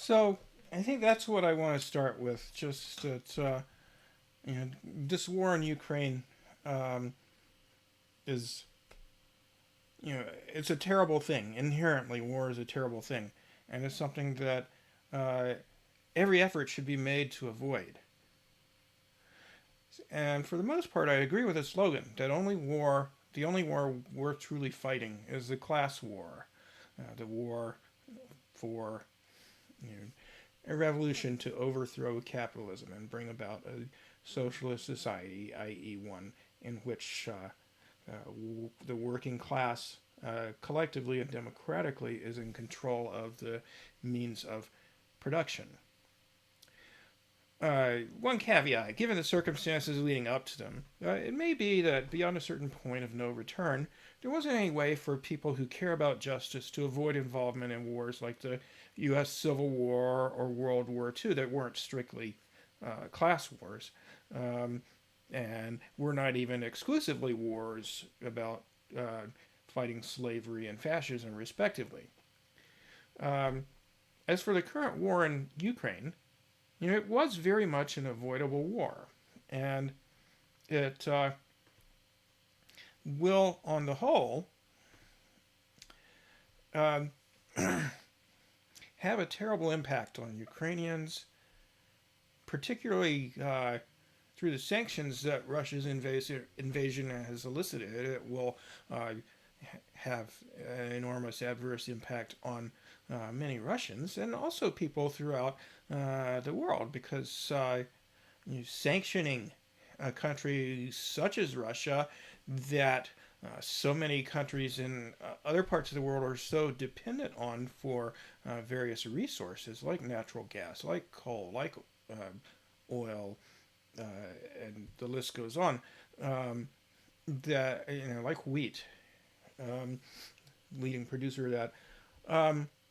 So I think that's what I want to start with. Just that this war in Ukraine um, is it's a terrible thing. Inherently, war is a terrible thing, and it's something that uh, every effort should be made to avoid. And for the most part, I agree with the slogan that the only war worth truly fighting, is the class war, the war for you know, a revolution to overthrow capitalism and bring about a socialist society, i.e., one in which the working class collectively and democratically is in control of the means of production. One caveat, given the circumstances leading up to them, it may be that beyond a certain point of no return, there wasn't any way for people who care about justice to avoid involvement in wars like the US Civil War or World War II that weren't strictly class wars. Um, and were not even exclusively wars about fighting slavery and fascism, respectively. Um, as for the current war in Ukraine, it was very much an avoidable war, and it will, on the whole, um, have a terrible impact on Ukrainians, particularly through the sanctions that Russia's invasion has elicited. It will uh, have an enormous adverse impact on many Russians and also people throughout the world because sanctioning a country such as Russia that so many countries in other parts of the world are so dependent on for various resources like natural gas, like coal, like uh, oil, uh, and the list goes on. Um, that like wheat, um, leading producer of that.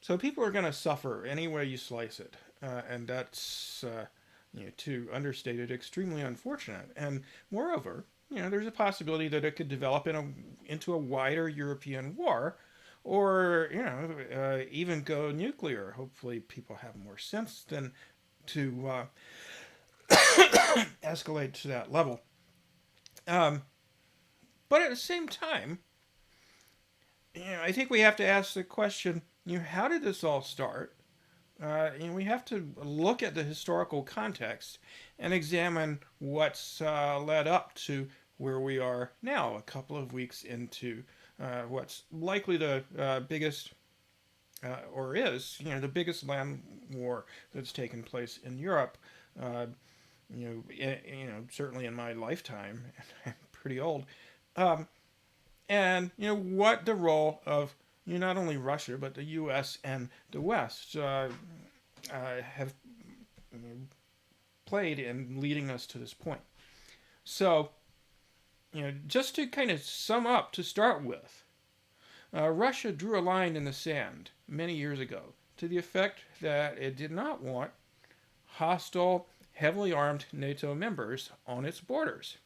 So people are going to suffer any way you slice it, and that's to understate it, extremely unfortunate. And moreover, there's a possibility that it could develop into a wider European war, or even go nuclear. Hopefully, people have more sense than to escalate to that level. Um, but at the same time, I think we have to ask the question: how did this all start? We have to look at the historical context and examine what's led up to where we are now, a couple of weeks into what's likely the biggest, or is, the biggest land war that's taken place in Europe. Uh, certainly in my lifetime, I'm pretty old. Um, and what the role of not only Russia but the U.S. and the West have played in leading us to this point. So, just to kind of sum up to start with, Russia drew a line in the sand many years ago to the effect that it did not want hostile, heavily armed NATO members on its borders.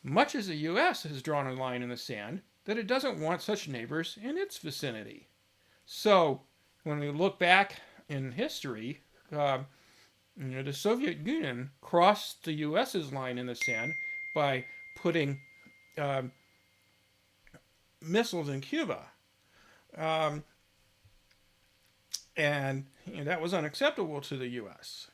Much as the U.S. has drawn a line in the sand that it doesn't want such neighbors in its vicinity. So, when we look back in history, the Soviet Union crossed the U.S.'s line in the sand by putting um, missiles in Cuba. Um, and that was unacceptable to the U.S.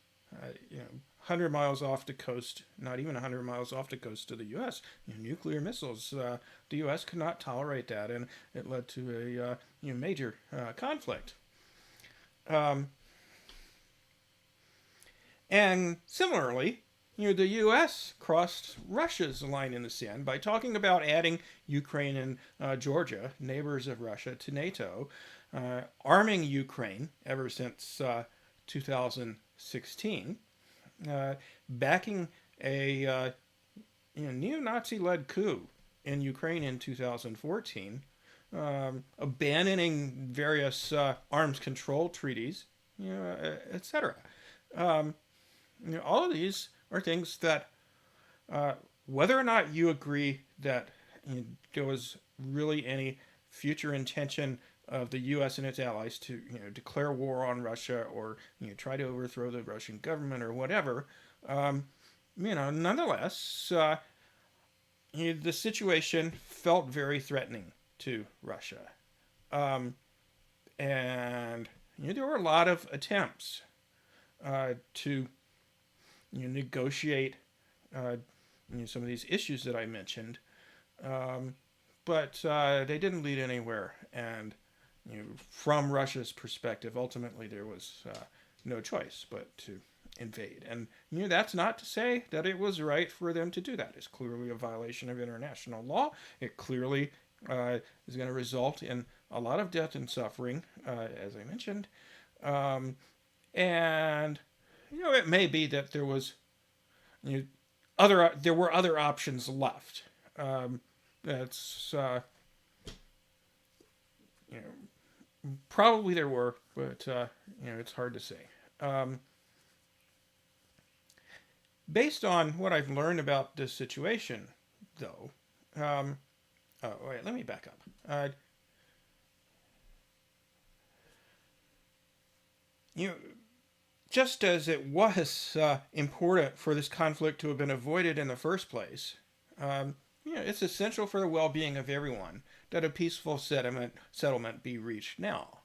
100 miles off the coast, not even 100 miles off the coast of the U.S., nuclear missiles. The U.S. could not tolerate that, and it led to a major conflict. Um, and similarly, the U.S. crossed Russia's line in the sand by talking about adding Ukraine and Georgia, neighbors of Russia, to NATO, arming Ukraine ever since 2016, backing a neo-Nazi-led coup in Ukraine in 2014, abandoning various arms control treaties, etc. Um, all of these are things that, whether or not you agree that there was really any future intention of the U.S. and its allies to declare war on Russia or try to overthrow the Russian government or whatever. Nonetheless, the situation felt very threatening to Russia, and there were a lot of attempts to negotiate some of these issues that I mentioned, but they didn't lead anywhere. And from Russia's perspective, ultimately there was no choice but to invade. And that's not to say that it was right for them to do that. It's clearly a violation of international law. It clearly is going to result in a lot of death and suffering, as I mentioned. And it may be that there was there were other options left. That's probably there were, but it's hard to say. Based on what I've learned about this situation, though, oh wait, let me back up. Just as it was important for this conflict to have been avoided in the first place, it's essential for the well-being of everyone that a peaceful settlement be reached now.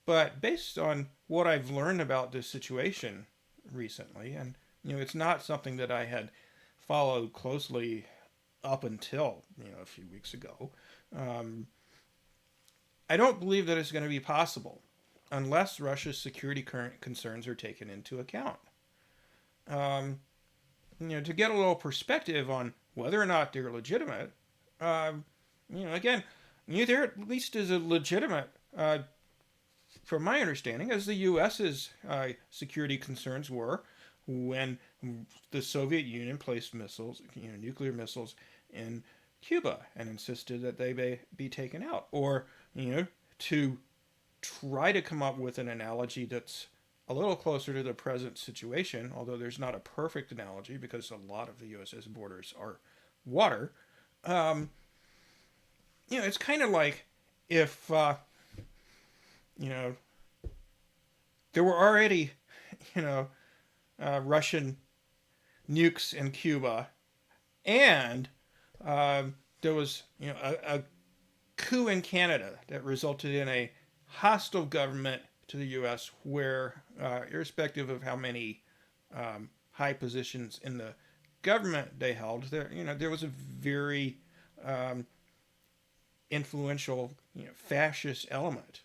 But based on what I've learned about this situation recently, and it's not something that I had followed closely up until a few weeks ago, I don't believe that it's going to be possible unless Russia's security concerns are taken into account. To get a little perspective on whether or not they're legitimate, again, there at least is a legitimate, from my understanding, as the U.S.'s security concerns were when the Soviet Union placed missiles, nuclear missiles, in Cuba and insisted that they be taken out, or to try to come up with an analogy that's a little closer to the present situation, although there's not a perfect analogy because a lot of the USS borders are water. It's kind of like if, there were already, Russian nukes in Cuba, and there was, a coup in Canada that resulted in a hostile government to the U.S. where, irrespective of how many high positions in the government they held, there was a very influential, fascist element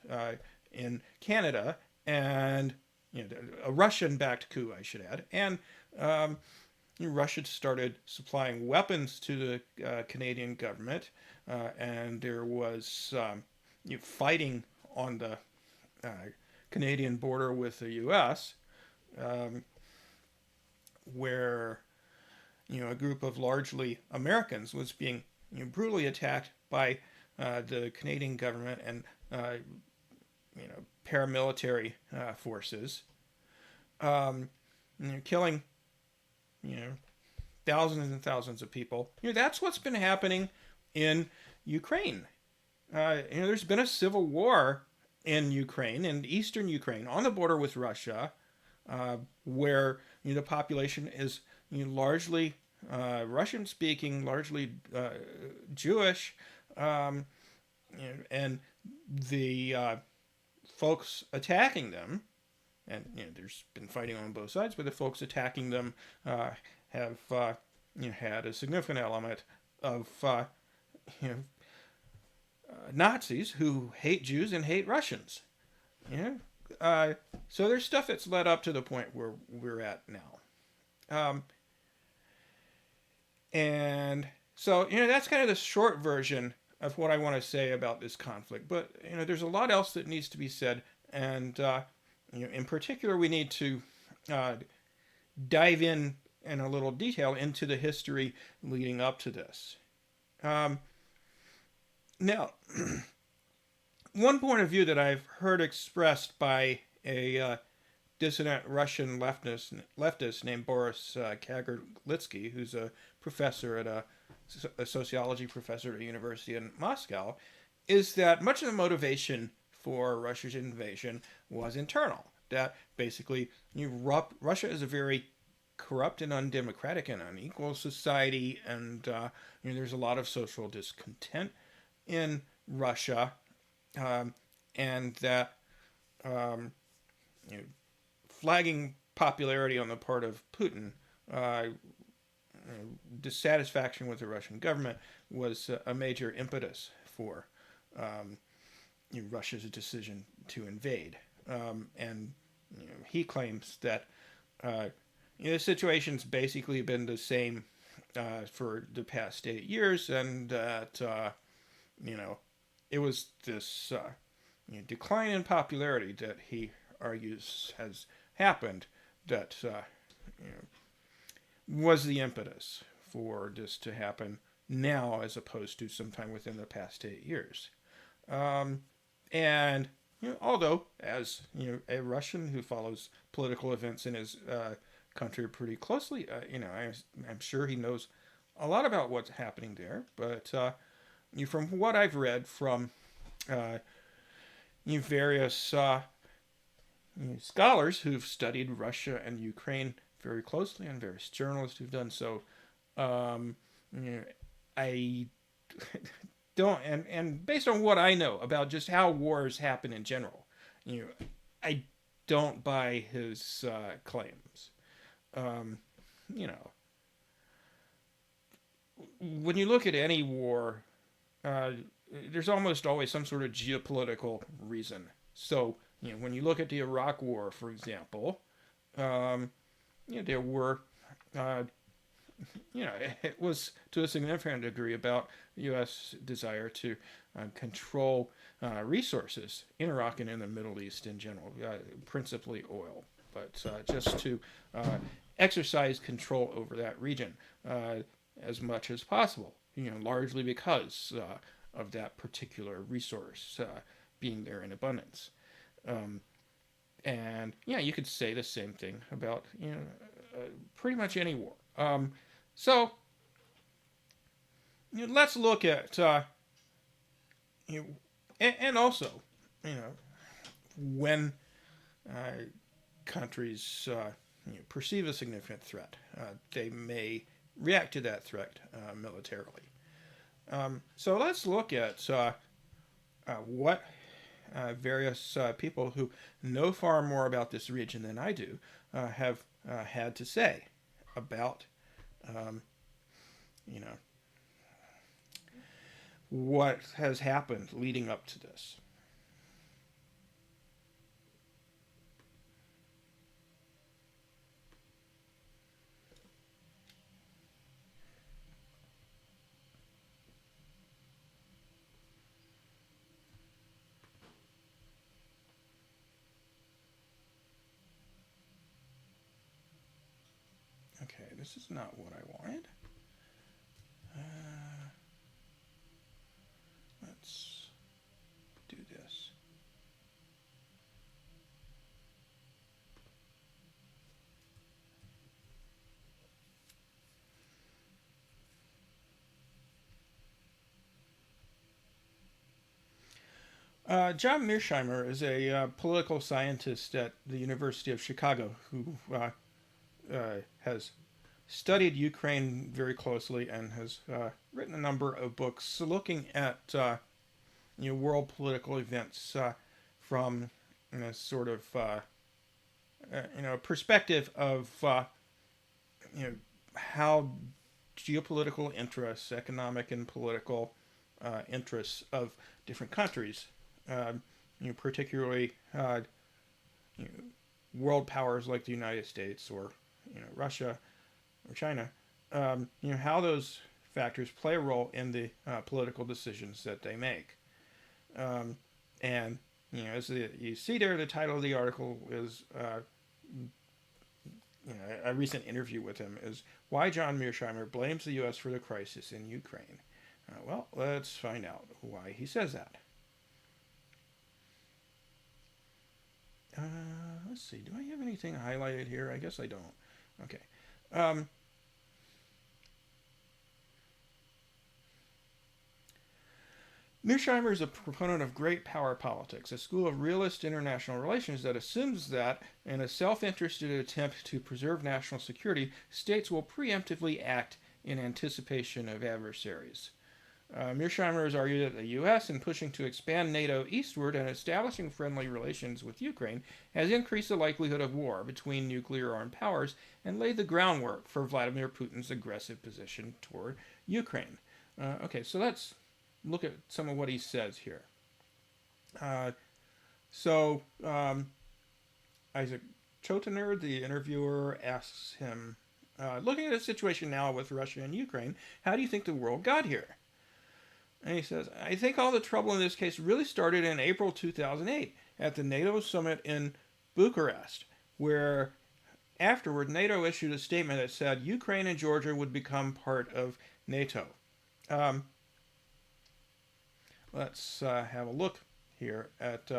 in Canada, and a Russian-backed coup, I should add, and Russia started supplying weapons to the Canadian government, and there was fighting on the Canadian border with the U.S., where a group of largely Americans was being brutally attacked by the Canadian government and paramilitary forces, killing thousands and thousands of people. That's what's been happening in Ukraine. There's been a civil war in Ukraine, in eastern Ukraine, on the border with Russia, where the population is largely Russian-speaking, largely Jewish, and the folks attacking them, and there's been fighting on both sides, but the folks attacking them have had a significant element of Nazis who hate Jews and hate Russians. So there's stuff that's led up to the point where we're at now. And so, that's kind of the short version of what I want to say about this conflict. But, there's a lot else that needs to be said. And, in particular, we need to dive in a little detail into the history leading up to this. Now, one point of view that I've heard expressed by a dissident Russian leftist named Boris Kagarlitsky, who's a professor at a sociology professor at a university in Moscow, is that much of the motivation for Russia's invasion was internal. That basically, Russia is a very corrupt and undemocratic and unequal society, and there's a lot of social discontent in Russia, and that um, you know, flagging popularity on the part of Putin, uh, dissatisfaction with the Russian government was a major impetus for um, Russia's decision to invade. And he claims that the situation's basically been the same for the past 8 years, and that you know it was this decline in popularity that he argues has happened that was the impetus for this to happen now as opposed to sometime within the past 8 years. Um, and although, as a Russian who follows political events in his country pretty closely, I'm sure he knows a lot about what's happening there. But from what I've read from uh, various scholars who've studied Russia and Ukraine very closely, and various journalists who've done so, um, I don't, and based on what I know about just how wars happen in general, I don't buy his claims. Um, you know, when you look at any war, uh, there's almost always some sort of geopolitical reason. So, when you look at the Iraq War, for example, um, there were, uh, it was to a significant degree about the U.S. desire to control resources in Iraq and in the Middle East in general, principally oil, but just to exercise control over that region uh, as much as possible. Largely because of that particular resource being there in abundance. Um, and yeah, you could say the same thing about pretty much any war. So let's look at you know, and also when uh, countries perceive a significant threat, they may react to that threat militarily. So let's look at what various people who know far more about this region than I do have had to say about, um, you know, what has happened leading up to this. Okay, this is not what I wanted. Uh, let's do this. John Mearsheimer is a political scientist at the University of Chicago who has studied Ukraine very closely and has written a number of books looking at world political events from sort of perspective of you know how geopolitical interests, economic and political interests of different countries, particularly you know, world powers like the United States or Russia or China, how those factors play a role in the political decisions that they make. And as you see there, the title of the article is a recent interview with him is why John Mearsheimer blames the U.S. for the crisis in Ukraine. Well, let's find out why he says that. Let's see. Do I have anything highlighted here? I guess I don't. Okay. Um, Mearsheimer is a proponent of great power politics, a school of realist international relations that assumes that, in a self-interested attempt to preserve national security, states will preemptively act in anticipation of adversaries. Mearsheimer has argued that the U.S., in pushing to expand NATO eastward and establishing friendly relations with Ukraine, has increased the likelihood of war between nuclear-armed powers and laid the groundwork for Vladimir Putin's aggressive position toward Ukraine. Okay, so let's look at some of what he says here. Uh, so, Isaac Chotiner, the interviewer, asks him, looking at the situation now with Russia and Ukraine, how do you think the world got here? And he says, I think all the trouble in this case really started in April 2008 at the NATO summit in Bucharest, where afterward NATO issued a statement that said Ukraine and Georgia would become part of NATO. Um, let's have a look here at.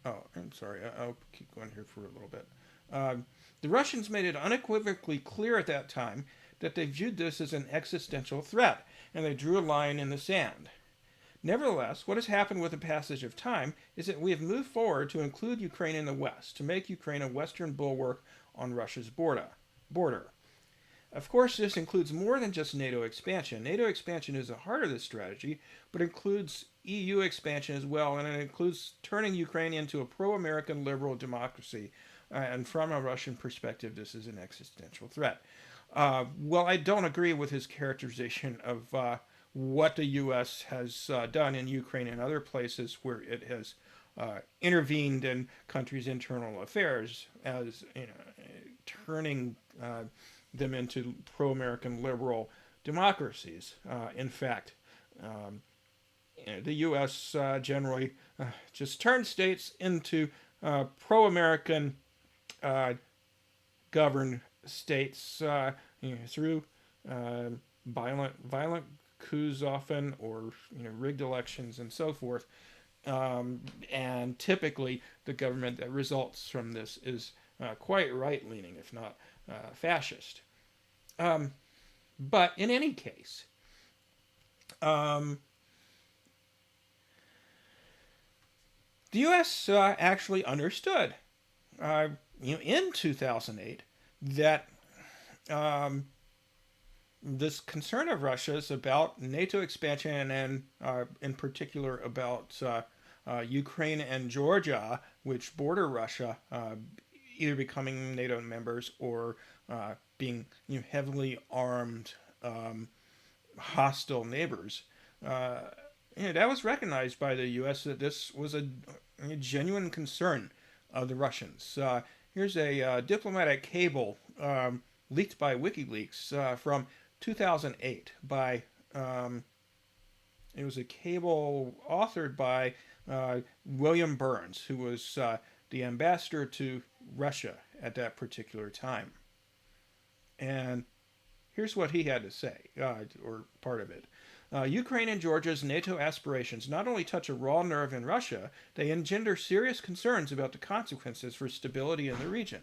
I'm sorry. I'll keep going here for a little bit. The Russians made it unequivocally clear at that time that they viewed this as an existential threat, and they drew a line in the sand. Nevertheless, what has happened with the passage of time is that we have moved forward to include Ukraine in the West, to make Ukraine a Western bulwark on Russia's border. Of course, this includes more than just NATO expansion. NATO expansion is the heart of this strategy, but includes EU expansion as well, and it includes turning Ukraine into a pro-American liberal democracy. And from a Russian perspective, this is an existential threat. Well, I don't agree with his characterization of what the U.S. has done in Ukraine and other places where it has intervened in countries' internal affairs, as turning them into pro-American liberal democracies. In fact, the U.S. Generally just turns states into pro-American governed states through violent coups often, or rigged elections and so forth. And typically, the government that results from this is quite right-leaning, if not fascist. But in any case, the U.S. Actually understood in 2008 that this concern of Russia's about NATO expansion and in particular about Ukraine and Georgia, which border Russia, either becoming NATO members or being heavily armed hostile neighbors. That was recognized by the U.S. that this was a genuine concern of the Russians. Here's a diplomatic cable leaked by WikiLeaks from 2008 by it was a cable authored by William Burns, who was the ambassador to Russia at that particular time. And here's what he had to say, or part of it. Ukraine and Georgia's NATO aspirations not only touch a raw nerve in Russia, they engender serious concerns about the consequences for stability in the region.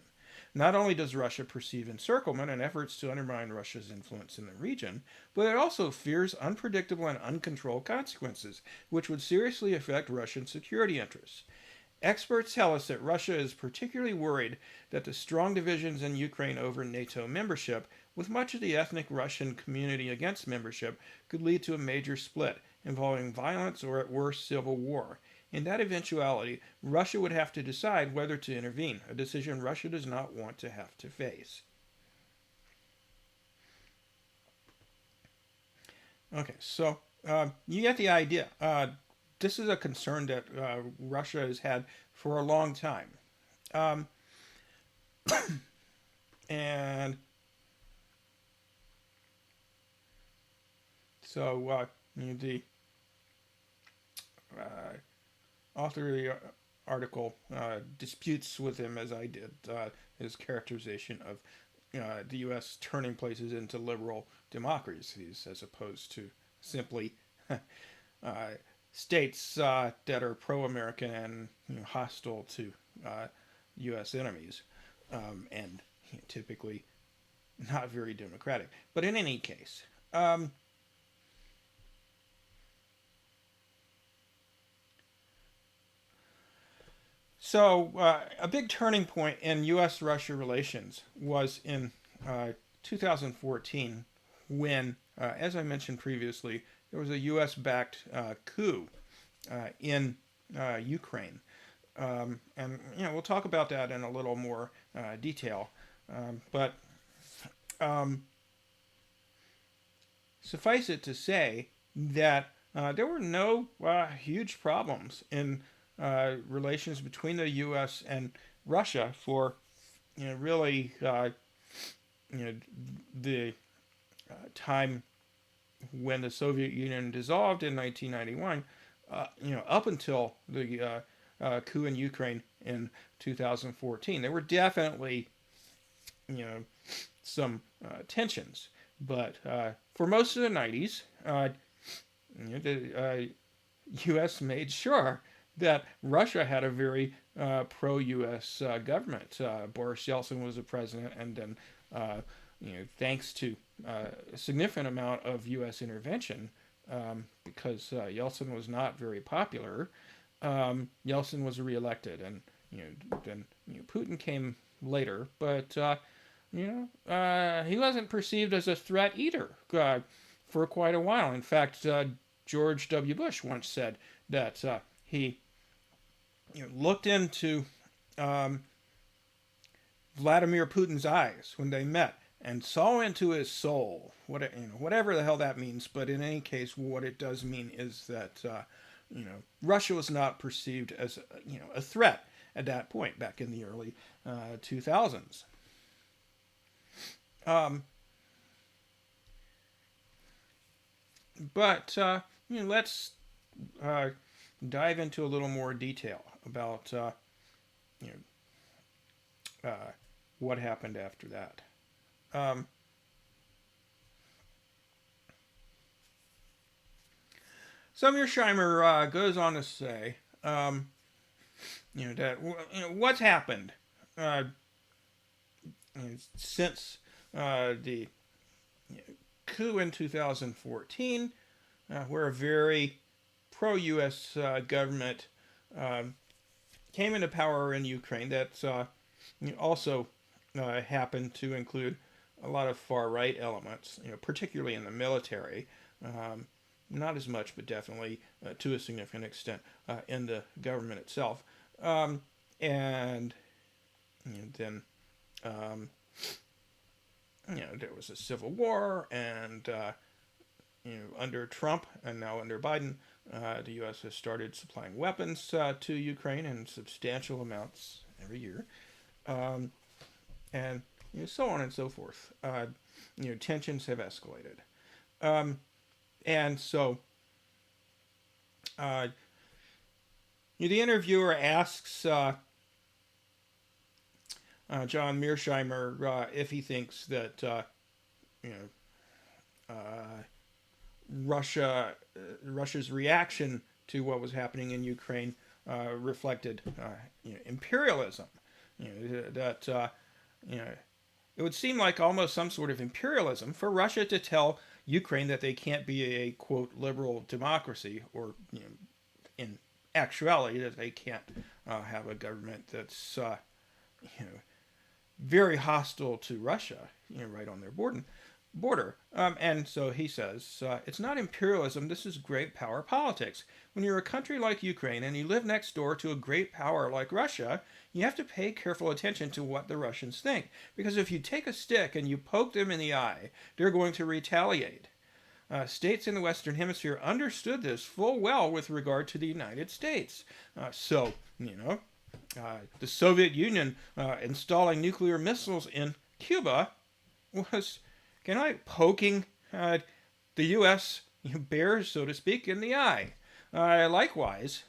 Not only does Russia perceive encirclement and efforts to undermine Russia's influence in the region, but it also fears unpredictable and uncontrolled consequences, which would seriously affect Russian security interests. Experts tell us that Russia is particularly worried that the strong divisions in Ukraine over NATO membership, with much of the ethnic Russian community against membership, could lead to a major split, involving violence or at worst civil war. In that eventuality, Russia would have to decide whether to intervene, a decision Russia does not want to have to face. Okay, so you get the idea. This is a concern that Russia has had for a long time. And so the author of the article disputes with him, as I did, his characterization of the U.S. turning places into liberal democracies as opposed to simply states that are pro-American and hostile to U.S. enemies, and typically not very democratic. But in any case, So, a big turning point in U.S. Russia relations was in 2014 when, as I mentioned previously, there was a U.S. backed coup in Ukraine. And, we'll talk about that in a little more detail. But suffice it to say that there were no huge problems in relations between the U.S. and Russia for really the time when the Soviet Union dissolved in 1991, up until the coup in Ukraine in 2014. There were definitely some tensions, but for most of the 90s, the U.S. made sure that Russia had a very pro-U.S. Government. Boris Yeltsin was the president, and then, thanks to a significant amount of U.S. intervention, because Yeltsin was not very popular, Yeltsin was reelected, and then Putin came later, but he wasn't perceived as a threat either for quite a while. In fact, George W. Bush once said that he looked into Vladimir Putin's eyes when they met and saw into his soul. Whatever the hell that means, but in any case, what it does mean is that Russia was not perceived as a threat at that point back in the early 2000s. But let's dive into a little more detail about what happened after that. So Mearsheimer goes on to say, that what's happened since the coup in 2014, where a very pro-U.S. Government came into power in Ukraine that also happened to include a lot of far-right elements, particularly in the military. Not as much, but definitely to a significant extent in the government itself. And then there was a civil war, and under Trump and now under Biden, the U.S. has started supplying weapons to Ukraine in substantial amounts every year, and so on and so forth. Tensions have escalated, and so the interviewer asks John Mearsheimer if he thinks that Russia's reaction to what was happening in Ukraine reflected imperialism. That it would seem like almost some sort of imperialism for Russia to tell Ukraine that they can't be a quote liberal democracy, or in actuality that they can't have a government that's very hostile to Russia, right on their border. And so he says, it's not imperialism, this is great power politics. When you're a country like Ukraine and you live next door to a great power like Russia, you have to pay careful attention to what the Russians think. Because if you take a stick and you poke them in the eye, they're going to retaliate. States in the Western Hemisphere understood this full well with regard to the United States. The Soviet Union installing nuclear missiles in Cuba was kind of like poking the U.S. bear, so to speak, in the eye. Likewise,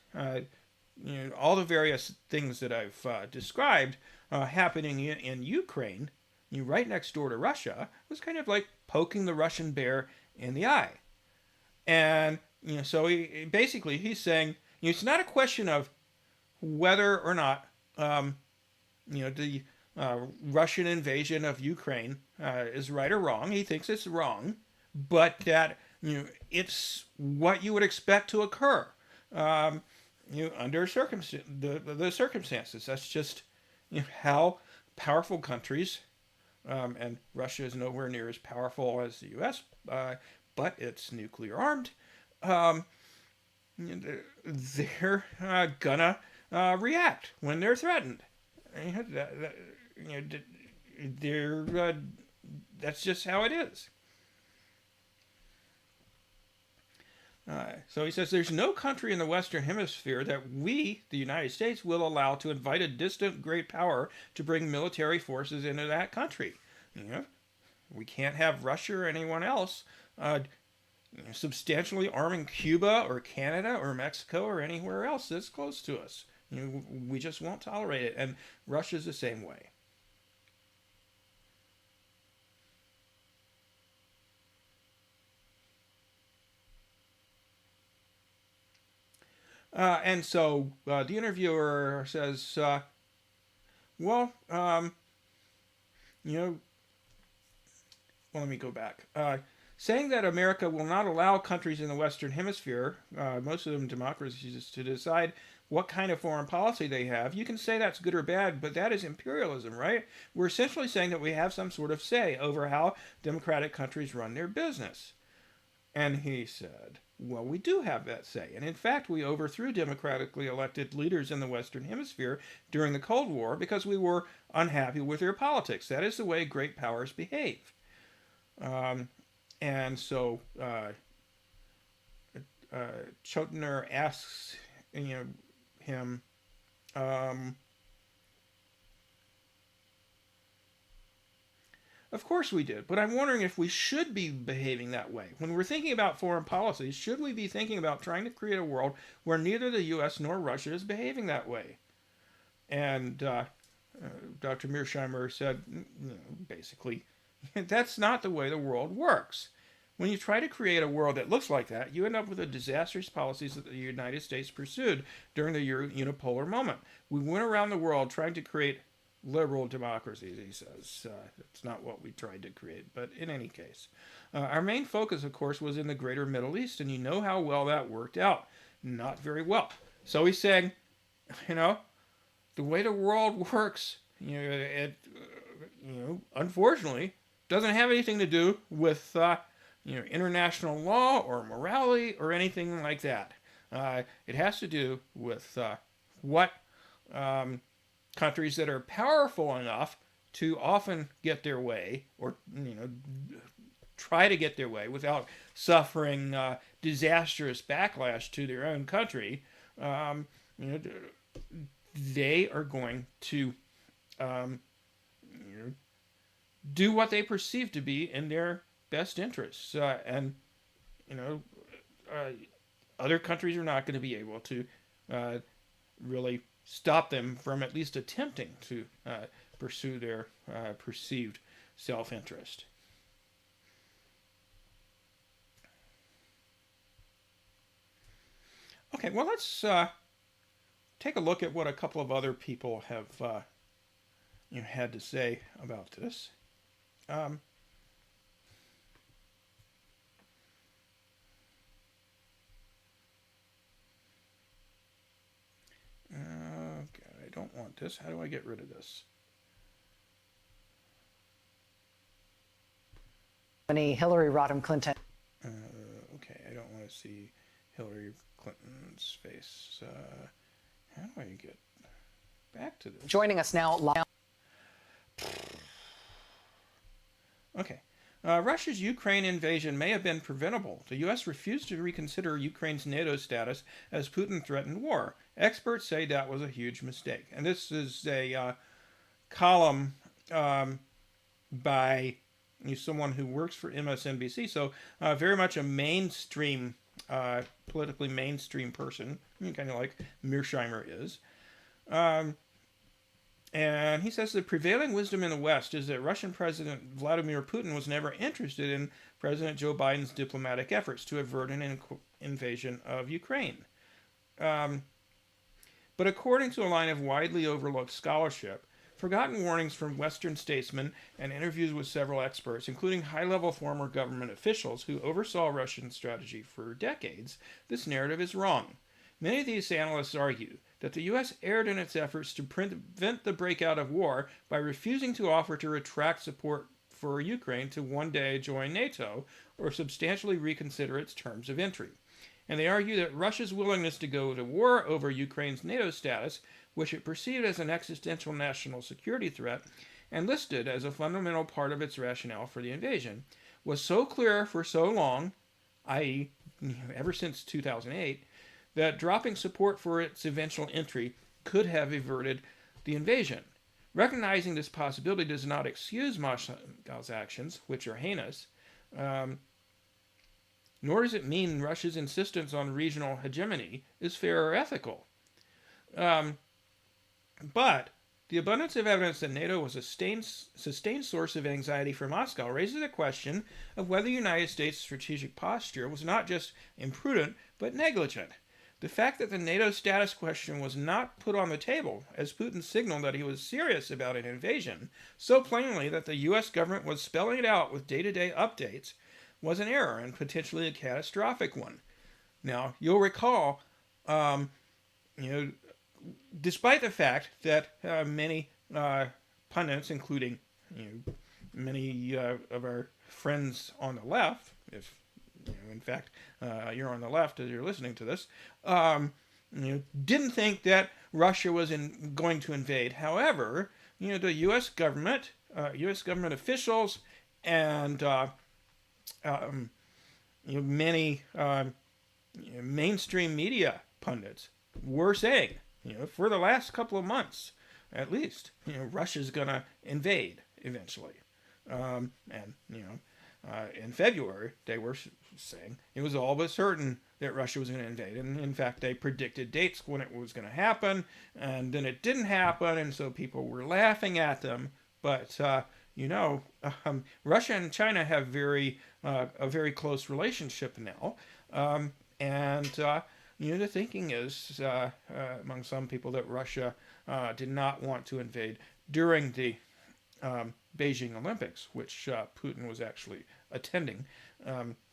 all the various things that I've described happening in Ukraine, right next door to Russia, was kind of like poking the Russian bear in the eye. And so he's saying it's not a question of whether or not the Russian invasion of Ukraine is right or wrong. He thinks it's wrong, but that it's what you would expect to occur. under the circumstances. That's just how powerful countries, and Russia is nowhere near as powerful as the U.S., but it's nuclear armed. Um, they're gonna react when they're threatened. They're that's just how it is. So he says there's no country in the Western Hemisphere that we, the United States, will allow to invite a distant great power to bring military forces into that country. We can't have Russia or anyone else substantially arming Cuba or Canada or Mexico or anywhere else that's close to us. We just won't tolerate it, and Russia's the same way. And so the interviewer says, well, you know, well, let me go back. Saying that America will not allow countries in the Western Hemisphere, most of them democracies, to decide what kind of foreign policy they have, you can say that's good or bad, but that is imperialism, right? We're essentially saying that we have some sort of say over how democratic countries run their business. And he said, well, we do have that say. And in fact, we overthrew democratically elected leaders in the Western Hemisphere during the Cold War because we were unhappy with their politics. That is the way great powers behave. And so Chotiner asks him, of course we did, but I'm wondering if we should be behaving that way. When we're thinking about foreign policy, should we be thinking about trying to create a world where neither the U.S. nor Russia is behaving that way? And Dr. Mearsheimer said, basically, that's not the way the world works. When you try to create a world that looks like that, you end up with the disastrous policies that the United States pursued during the unipolar moment. We went around the world trying to create liberal democracies, he says. It's not what we tried to create, but in any case. Our main focus, of course, was in the greater Middle East, and you know how well that worked out. Not very well. So he's saying, the way the world works, unfortunately, doesn't have anything to do with, international law or morality or anything like that. It has to do with what countries that are powerful enough to often get their way, or try to get their way without suffering disastrous backlash to their own country. They are going to do what they perceive to be in their best interests, and other countries are not going to be able to really stop them from at least attempting to pursue their perceived self-interest. Okay, well, let's take a look at what a couple of other people have had to say about this. Okay, I don't want this. How do I get rid of this? Hillary Rodham Clinton. Okay, I don't want to see Hillary Clinton's face. How do I get back to this? Joining us now live. Okay. Russia's Ukraine invasion may have been preventable. The U.S. refused to reconsider Ukraine's NATO status as Putin threatened war. Experts say that was a huge mistake. And this is a column by someone who works for MSNBC, so very much a mainstream, politically mainstream person, kind of like Mearsheimer is. And he says the prevailing wisdom in the West is that Russian President Vladimir Putin was never interested in President Joe Biden's diplomatic efforts to avert an invasion of Ukraine. But according to a line of widely overlooked scholarship, forgotten warnings from Western statesmen, and interviews with several experts, including high-level former government officials who oversaw Russian strategy for decades, this narrative is wrong. Many of these analysts argue that the U.S. erred in its efforts to prevent the breakout of war by refusing to offer to retract support for Ukraine to one day join NATO or substantially reconsider its terms of entry. And they argue that Russia's willingness to go to war over Ukraine's NATO status, which it perceived as an existential national security threat and listed as a fundamental part of its rationale for the invasion, was so clear for so long, i.e., ever since 2008, that dropping support for its eventual entry could have averted the invasion. Recognizing this possibility does not excuse Moscow's actions, which are heinous, nor does it mean Russia's insistence on regional hegemony is fair or ethical. But the abundance of evidence that NATO was a sustained source of anxiety for Moscow raises a question of whether the United States' strategic posture was not just imprudent, but negligent. The fact that the NATO status question was not put on the table, as Putin signaled that he was serious about an invasion, so plainly that the U.S. government was spelling it out with day-to-day updates, was an error and potentially a catastrophic one. Now, you'll recall, despite the fact that many pundits, including many of our friends on the left, if in fact you're on the left as you're listening to this, didn't think that Russia was going to invade. However, the U.S. government officials, and many mainstream media pundits were saying, for the last couple of months, at least, Russia's gonna invade eventually, in February they were saying it was all but certain that Russia was going to invade, and in fact they predicted dates when it was going to happen, and then it didn't happen, and so people were laughing at them. But Russia and China have a very close relationship now, and the thinking is among some people that Russia did not want to invade during the Beijing Olympics, which Putin was actually attending,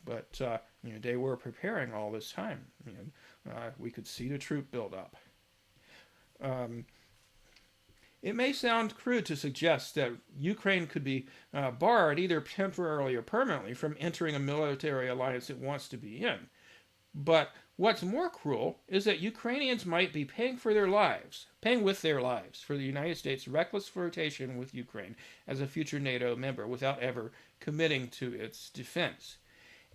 but they were preparing all this time. We could see the troop buildup. It may sound crude to suggest that Ukraine could be barred either temporarily or permanently from entering a military alliance it wants to be in. But what's more cruel is that Ukrainians might be paying with their lives for the United States' reckless flirtation with Ukraine as a future NATO member without ever committing to its defense.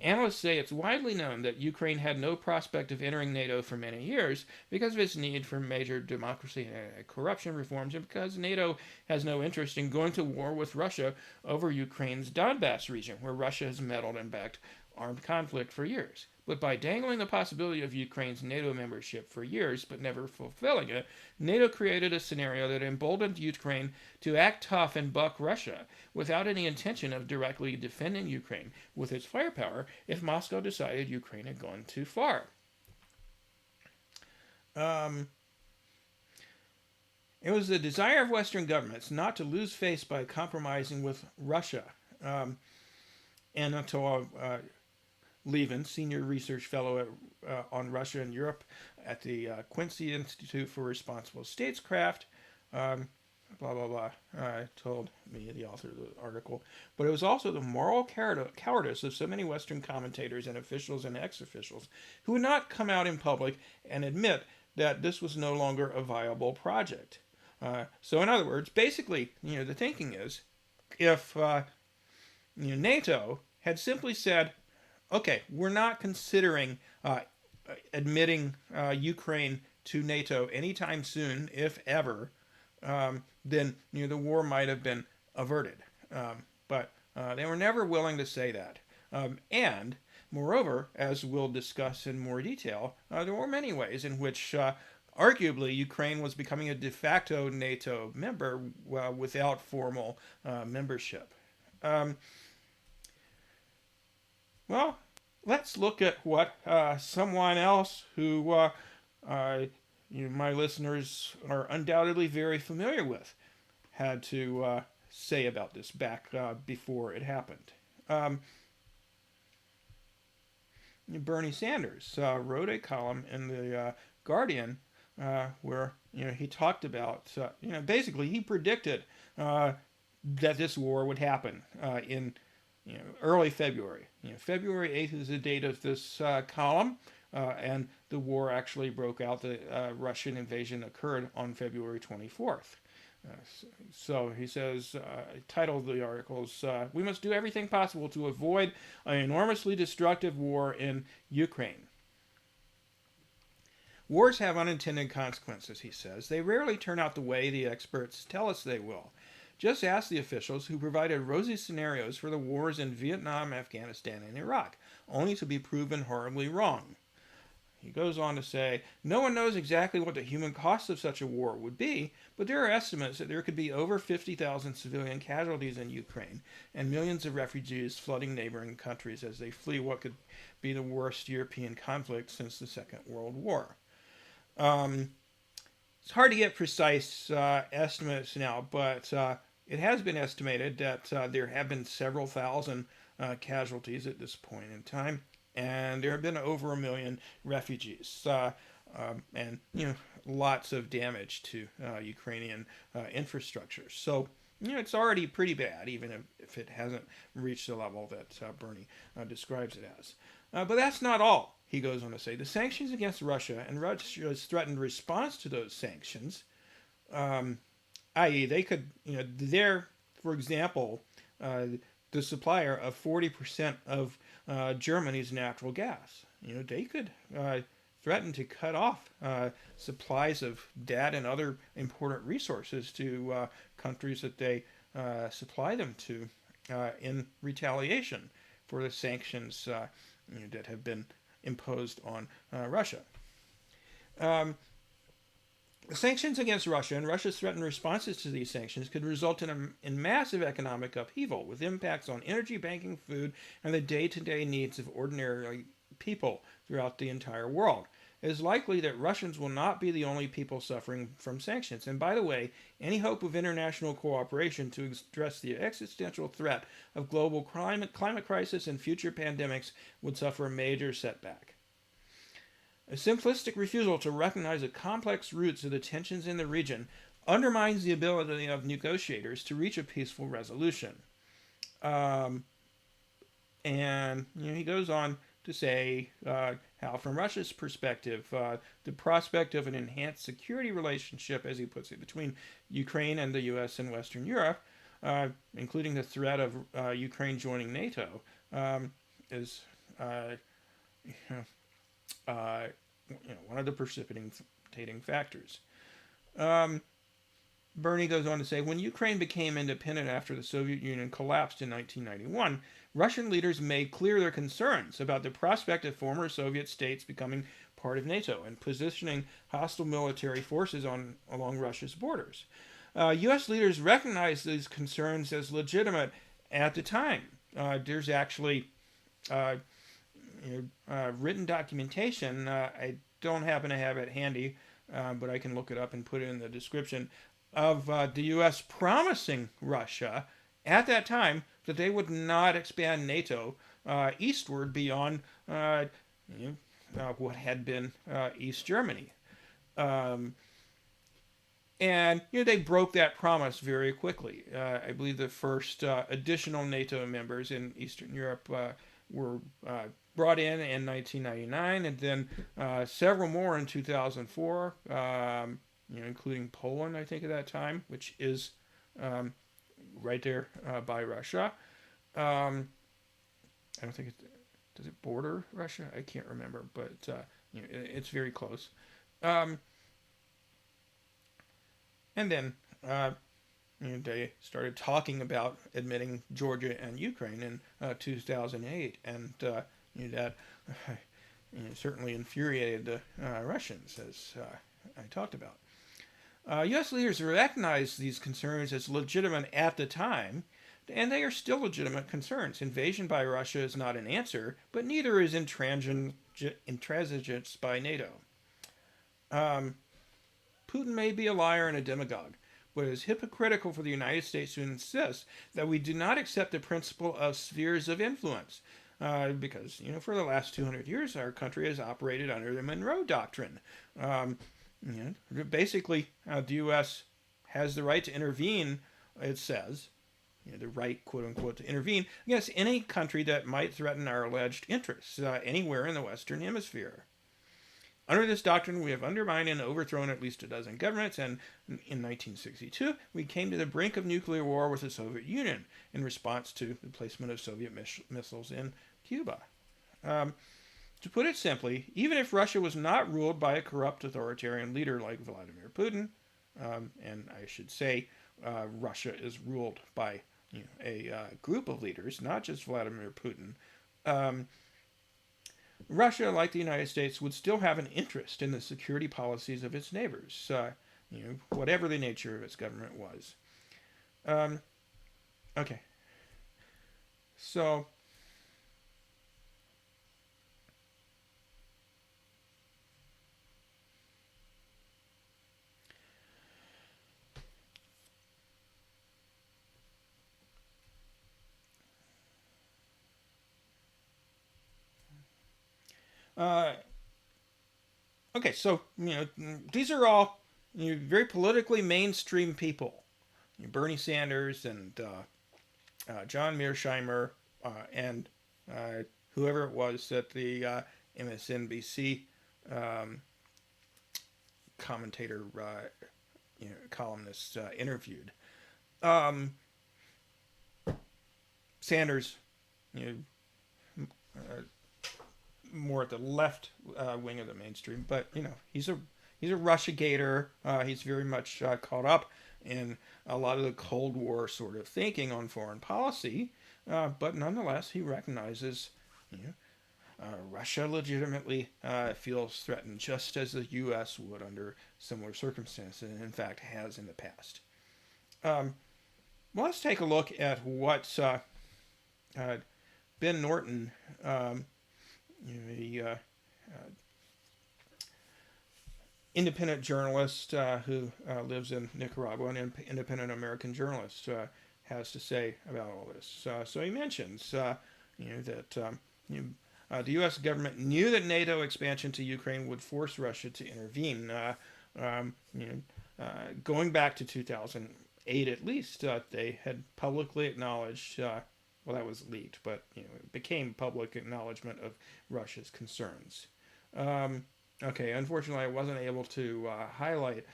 Analysts say it's widely known that Ukraine had no prospect of entering NATO for many years because of its need for major democracy and corruption reforms, and because NATO has no interest in going to war with Russia over Ukraine's Donbass region, where Russia has meddled and backed armed conflict for years. But by dangling the possibility of Ukraine's NATO membership for years but never fulfilling it, NATO created a scenario that emboldened Ukraine to act tough and buck Russia without any intention of directly defending Ukraine with its firepower if Moscow decided Ukraine had gone too far. It was the desire of Western governments not to lose face by compromising with Russia. Anatol Levin, senior research fellow on Russia and Europe at the Quincy Institute for Responsible Statecraft, told me, the author of the article. But it was also the moral cowardice of so many Western commentators and officials and ex-officials who would not come out in public and admit that this was no longer a viable project. So in other words, basically, the thinking is, if NATO had simply said, okay, we're not considering admitting Ukraine to NATO anytime soon, if ever, then the war might have been averted. But they were never willing to say that. And moreover, as we'll discuss in more detail, there were many ways in which arguably Ukraine was becoming a de facto NATO member without formal membership. Well, let's look at what someone else who my listeners are undoubtedly very familiar with had to say about this back before it happened. Bernie Sanders wrote a column in the Guardian, where he talked about basically he predicted that this war would happen in early February. February 8th is the date of this column, and the war actually broke out. The Russian invasion occurred on February 24th. So he says, title of the article is, We Must Do Everything Possible to Avoid an Enormously Destructive War in Ukraine. Wars have unintended consequences, he says. They rarely turn out the way the experts tell us they will. Just ask the officials who provided rosy scenarios for the wars in Vietnam, Afghanistan, and Iraq, only to be proven horribly wrong. He goes on to say, no one knows exactly what the human cost of such a war would be, but there are estimates that there could be over 50,000 civilian casualties in Ukraine and millions of refugees flooding neighboring countries as they flee what could be the worst European conflict since the Second World War. It's hard to get precise estimates now, but it has been estimated that there have been several thousand casualties at this point in time, and there have been over 1 million refugees, and lots of damage to Ukrainian infrastructure. So it's already pretty bad, even if it hasn't reached the level that Berne describes it as. But that's not all. He goes on to say the sanctions against Russia and Russia's threatened response to those sanctions, i.e., they could, they're, for example, the supplier of 40% of Germany's natural gas. They could threaten to cut off supplies of that and other important resources to countries that they supply them to in retaliation for the sanctions that have been imposed on Russia. The sanctions against Russia and Russia's threatened responses to these sanctions could result in massive economic upheaval with impacts on energy, banking, food, and the day-to-day needs of ordinary people throughout the entire world. It is likely that Russians will not be the only people suffering from sanctions. And by the way, any hope of international cooperation to address the existential threat of global climate crisis and future pandemics would suffer a major setback. A simplistic refusal to recognize the complex roots of the tensions in the region undermines the ability of negotiators to reach a peaceful resolution. And he goes on to say how, from Russia's perspective, the prospect of an enhanced security relationship, as he puts it, between Ukraine and the US and Western Europe, including the threat of Ukraine joining NATO, is one of the precipitating factors. Berne goes on to say, when Ukraine became independent after the Soviet Union collapsed in 1991, Russian leaders made clear their concerns about the prospect of former Soviet states becoming part of NATO and positioning hostile military forces along Russia's borders. U.S. leaders recognized these concerns as legitimate at the time. There's actually written documentation. I don't happen to have it handy, but I can look it up and put it in the description, of the U.S. promising Russia at that time that they would not expand NATO eastward beyond what had been East Germany. And they broke that promise very quickly. I believe the first additional NATO members in Eastern Europe were brought in 1999, and then several more in 2004, including Poland, I think, at that time, which is right there by Russia. I don't think does it border Russia? I can't remember, but it's very close. And then they started talking about admitting Georgia and Ukraine in 2008, and that certainly infuriated the Russians, as I talked about. U.S. leaders recognized these concerns as legitimate at the time, and they are still legitimate concerns. Invasion by Russia is not an answer, but neither is intransigence by NATO. Putin may be a liar and a demagogue, but it is hypocritical for the United States to insist that we do not accept the principle of spheres of influence. because, for the last 200 years, our country has operated under the Monroe Doctrine. Basically, the U.S. has the right to intervene, it says, the right, quote unquote, to intervene against any country that might threaten our alleged interests anywhere in the Western Hemisphere. Under this doctrine, we have undermined and overthrown at least a dozen governments, and in 1962, we came to the brink of nuclear war with the Soviet Union in response to the placement of Soviet missiles in Cuba. To put it simply, even if Russia was not ruled by a corrupt authoritarian leader like Vladimir Putin, and I should say Russia is ruled by a group of leaders, not just Vladimir Putin, Russia, like the United States, would still have an interest in the security policies of its neighbors, whatever the nature of its government was. Okay. So, these are all very politically mainstream people. Bernie Sanders and John Mearsheimer and whoever it was that the MSNBC commentator, columnist interviewed. Sanders, more at the left wing of the mainstream, but he's a Russiagator. He's very much caught up in a lot of the Cold War sort of thinking on foreign policy, but nonetheless he recognizes Russia legitimately feels threatened, just as the U.S. would under similar circumstances, and in fact has in the past. Well, let's take a look at what Ben Norton, the independent journalist who lives in Nicaragua, an independent American journalist, has to say about all this. So he mentions that the U.S. government knew that NATO expansion to Ukraine would force Russia to intervene. Going back to 2008 at least, they had publicly acknowledged, well, that was leaked, but it became public acknowledgement of Russia's concerns. Okay, unfortunately, I wasn't able to highlight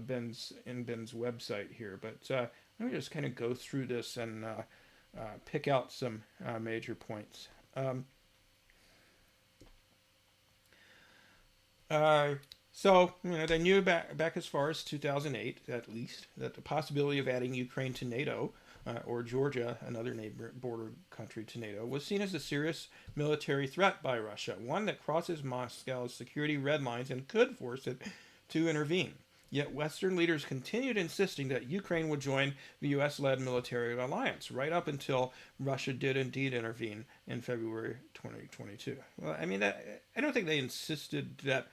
Ben's website here, but let me just kind of go through this and pick out some major points. So, they knew back as far as 2008, at least, that the possibility of adding Ukraine to NATO, or Georgia, another neighbor border country to NATO, was seen as a serious military threat by Russia, one that crosses Moscow's security red lines and could force it to intervene. Yet Western leaders continued insisting that Ukraine would join the U.S.-led military alliance, right up until Russia did indeed intervene in February 2022. Well, I mean, I don't think they insisted that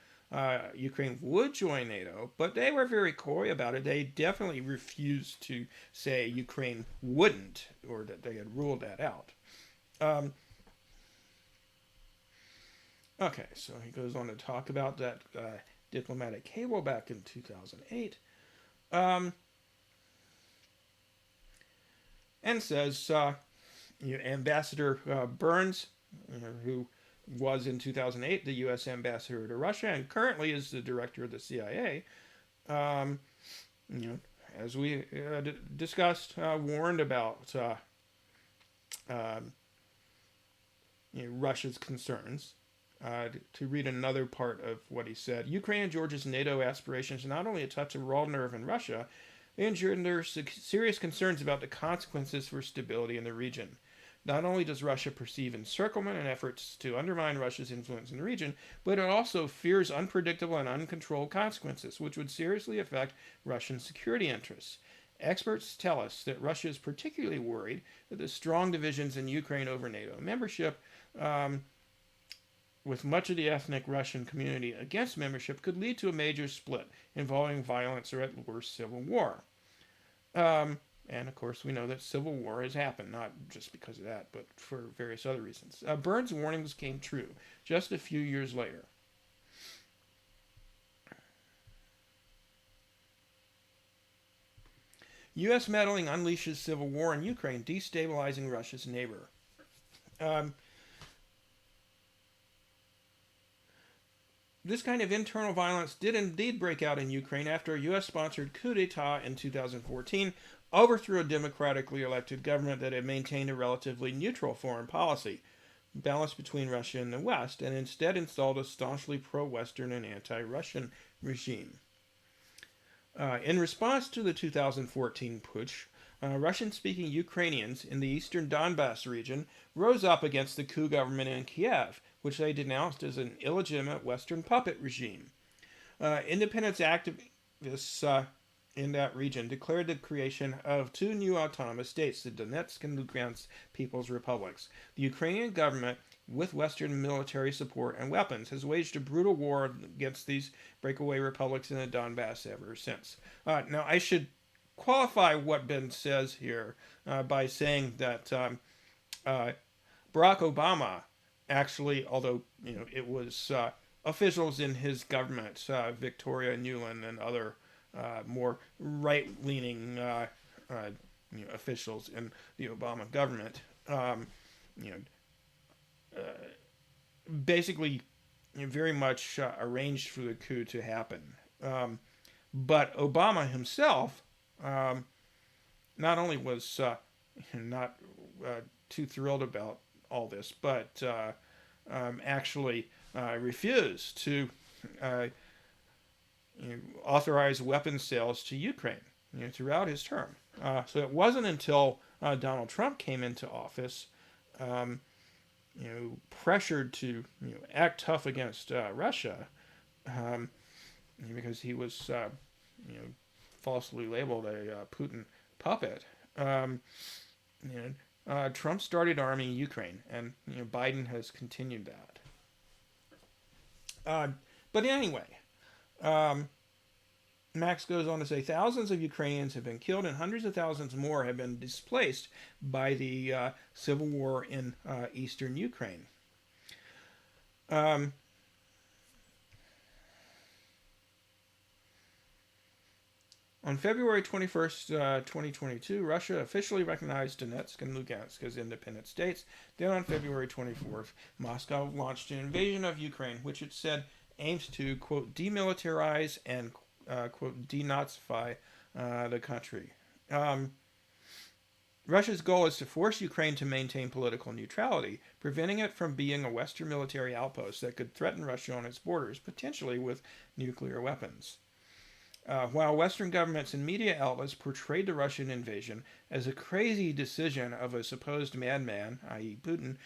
Ukraine would join NATO, but they were very coy about it. They definitely refused to say Ukraine wouldn't, or that they had ruled that out. Okay, so he goes on to talk about that diplomatic cable back in 2008, and says Ambassador Burns, who was in 2008 the U.S. ambassador to Russia and currently is the director of the CIA, as we discussed, warned about Russia's concerns. To read another part of what he said, Ukraine and Georgia's NATO aspirations not only touch a raw nerve in Russia, they engender serious concerns about the consequences for stability in the region. Not only does Russia perceive encirclement and efforts to undermine Russia's influence in the region, but it also fears unpredictable and uncontrolled consequences, which would seriously affect Russian security interests. Experts tell us that Russia is particularly worried that the strong divisions in Ukraine over NATO membership, with much of the ethnic Russian community against membership, could lead to a major split involving violence or at worst civil war. And of course, we know that civil war has happened, not just because of that, but for various other reasons. Berne's warnings came true just a few years later. U.S. meddling unleashes civil war in Ukraine, destabilizing Russia's neighbor. Um, This kind of internal violence did indeed break out in Ukraine after a U.S. sponsored coup d'etat in 2014 overthrew a democratically elected government that had maintained a relatively neutral foreign policy, balanced between Russia and the West, and instead installed a staunchly pro Western and anti Russian regime. In response to the 2014 putsch, Russian speaking Ukrainians in the eastern Donbass region rose up against the coup government in Kiev, which they denounced as an illegitimate Western puppet regime. Independence activists in that region declared the creation of two new autonomous states, the Donetsk and Lugansk People's Republics. The Ukrainian government, with Western military support and weapons, has waged a brutal war against these breakaway republics in the Donbass ever since. Now, I should qualify what Ben says here by saying that Barack Obama actually, although it was officials in his government, Victoria Nuland and other more right-leaning officials in the Obama government, you know, basically very much arranged for the coup to happen. But Obama himself not only was not too thrilled about all this, but actually refused to authorize weapons sales to Ukraine throughout his term. So it wasn't until Donald Trump came into office, pressured to act tough against Russia, because he was falsely labeled a Putin puppet. Trump started arming Ukraine, and Biden has continued that. But anyway, Max goes on to say thousands of Ukrainians have been killed and hundreds of thousands more have been displaced by the civil war in eastern Ukraine. On February 21st, 2022, Russia officially recognized Donetsk and Lugansk as independent states. Then on February 24th, Moscow launched an invasion of Ukraine, which it said aims to, quote, demilitarize and, quote, denazify the country. Russia's goal is to force Ukraine to maintain political neutrality, preventing it from being a Western military outpost that could threaten Russia on its borders, potentially with nuclear weapons. While Western governments and media outlets portrayed the Russian invasion as a crazy decision of a supposed madman, i.e. Putin,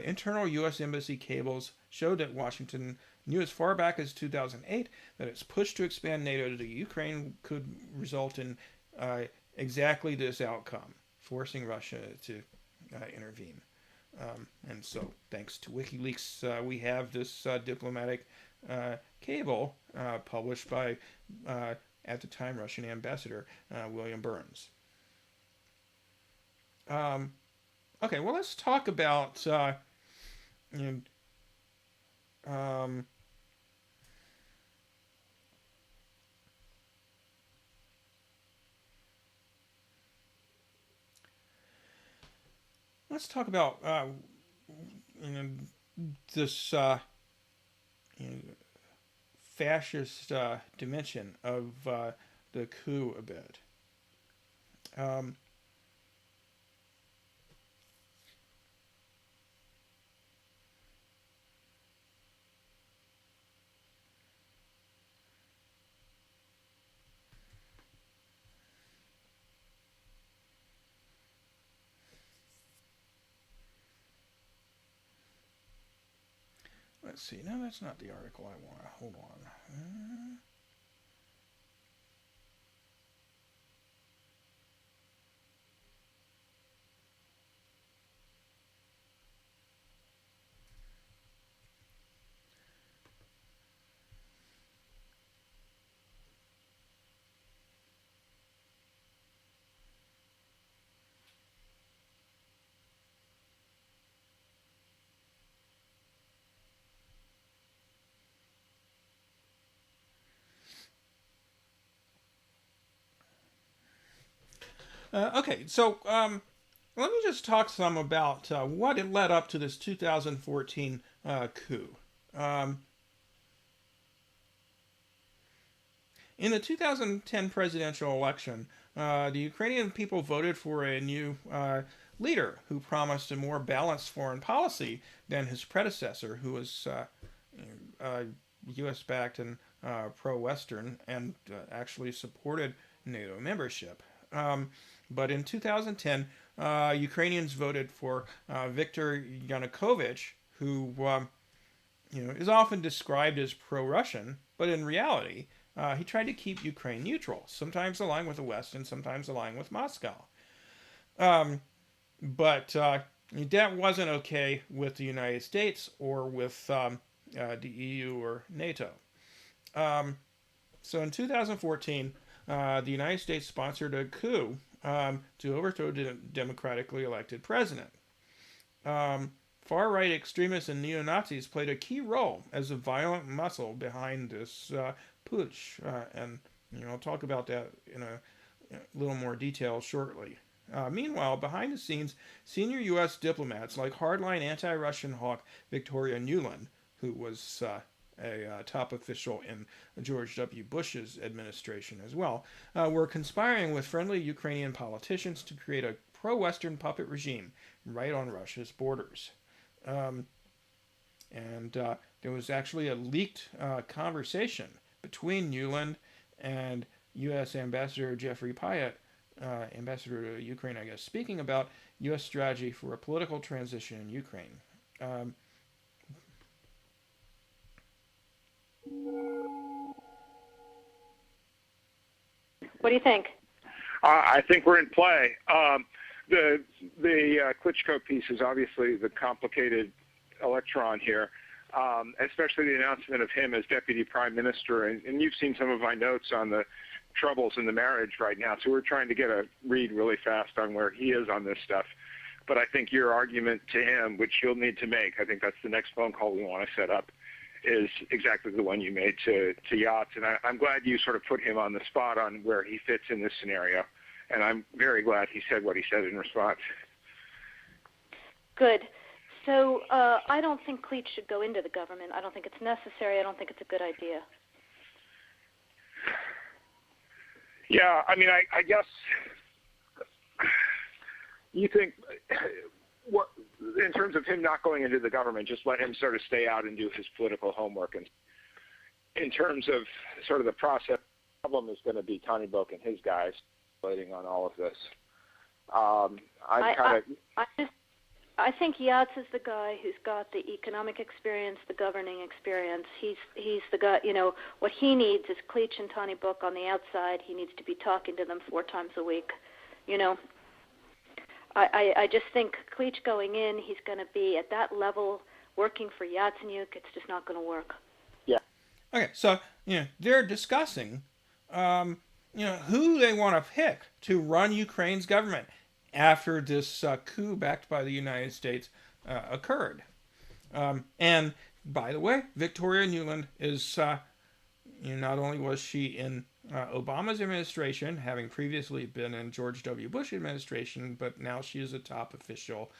internal U.S. embassy cables showed that Washington knew as far back as 2008 that its push to expand NATO to Ukraine could result in exactly this outcome, forcing Russia to intervene. And so, thanks to WikiLeaks, we have this diplomatic cable published by, at the time, Russian ambassador William Burns. Okay, well, let's talk about let's talk about this fascist dimension of the coup a bit. Let's see. No, that's not the article I want. Hold on. Okay, so let me just talk some about what it led up to this 2014 coup. Um, in the 2010 presidential election, the Ukrainian people voted for a new leader who promised a more balanced foreign policy than his predecessor, who was U.S. backed and pro Western and actually supported NATO membership. But in 2010, Ukrainians voted for Viktor Yanukovych, who is often described as pro-Russian, but in reality, he tried to keep Ukraine neutral, sometimes aligned with the West and sometimes aligned with Moscow. Um, but that wasn't okay with the United States or with the EU or NATO. Um, so in 2014, the United States sponsored a coup to overthrow the democratically elected president. Far right extremists and neo Nazis played a key role as a violent muscle behind this putsch. And I'll talk about that in a little more detail shortly. Meanwhile, behind the scenes, senior U.S. diplomats like hardline anti Russian hawk Victoria Nuland, who was a top official in George W. Bush's administration as well, were conspiring with friendly Ukrainian politicians to create a pro Western puppet regime right on Russia's borders. Um, and there was actually a leaked conversation between Nuland and U.S. Ambassador Jeffrey Pyatt, ambassador to Ukraine, I guess, speaking about U.S. strategy for a political transition in Ukraine. Um, What do you think? I think we're in play. The Klitschko piece is obviously the complicated electron here, especially the announcement of him as deputy prime minister. And you've seen some of my notes on the troubles in the marriage right now, so we're trying to get a read really fast on where he is on this stuff. But I think your argument to him, which you'll need to make, I think that's the next phone call we want to set up, is exactly the one you made to Yachts. And I'm glad you sort of put him on the spot on where he fits in this scenario. And I'm very glad he said what he said in response. Good. So I don't think Cleach should go into the government. I don't think it's necessary. I don't think it's a good idea. Yeah, I mean, I guess you think, what, in terms of him not going into the government, just let him sort of stay out and do his political homework. And in terms of sort of the process, the problem is going to be Tony Book and his guys waiting on all of this. I think Yachts is the guy who's got the economic experience, the governing experience. He's the guy, what he needs is Cleach and Tony Book on the outside. He needs to be talking to them 4 times a week, I just think Cleach going in, he's going to be at that level working for Yatsenyuk. It's just not going to work. Yeah. okay, so they're discussing who they want to pick to run Ukraine's government after this coup backed by the United States occurred. And by the way, Victoria Nuland is not only was she in Obama's administration, having previously been in George W. Bush administration, but now she is a top official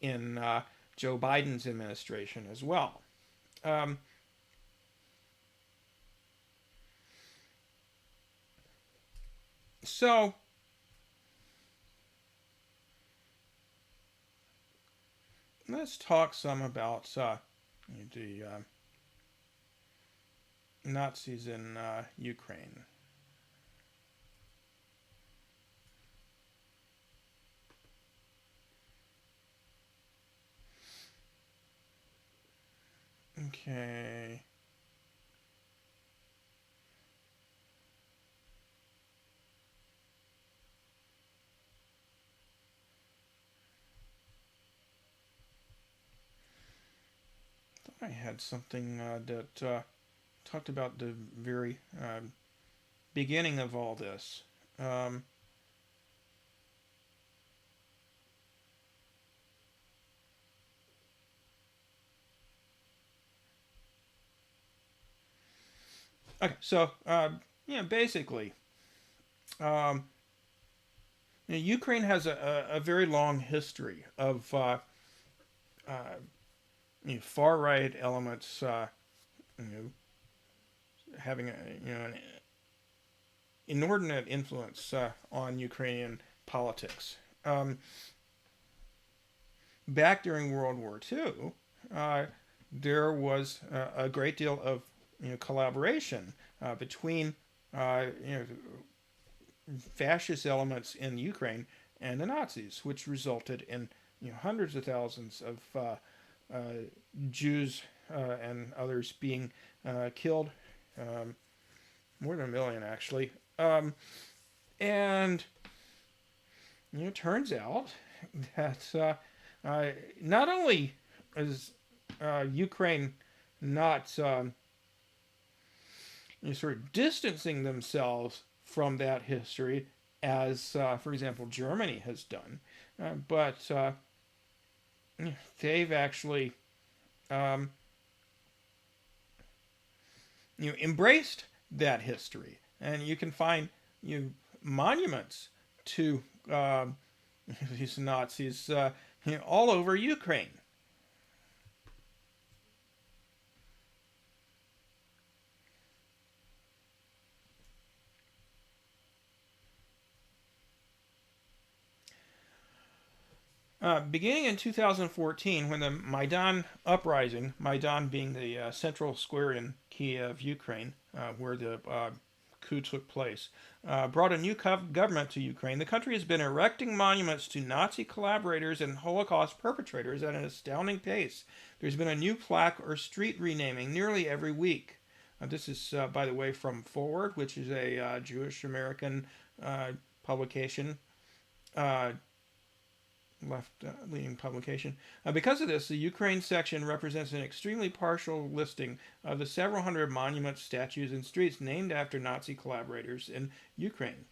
in Joe Biden's administration as well. So let's talk some about the Nazis in Ukraine. Okay. I had something that talked about the very beginning of all this. Okay, so basically, Ukraine has a very long history of far right elements you know, having an inordinate influence on Ukrainian politics. Back during World War II, there was a great deal of collaboration between fascist elements in Ukraine and the Nazis, which resulted in hundreds of thousands of Jews and others being killed, more than 1 million actually. And it turns out that not only is Ukraine not sort of distancing themselves from that history, as, for example, Germany has done, but they've actually embraced that history, and you can find monuments to these Nazis all over Ukraine. Beginning in 2014, when the Maidan uprising, Maidan being the central square in Kiev, Ukraine, where the coup took place, brought a new government to Ukraine, the country has been erecting monuments to Nazi collaborators and Holocaust perpetrators at an astounding pace. There's been a new plaque or street renaming nearly every week. This is, by the way, from Forward, which is a Jewish American publication. Left-leaning publication. Because of this, the Ukraine section represents an extremely partial listing of the several hundred monuments, statues, and streets named after Nazi collaborators in Ukraine.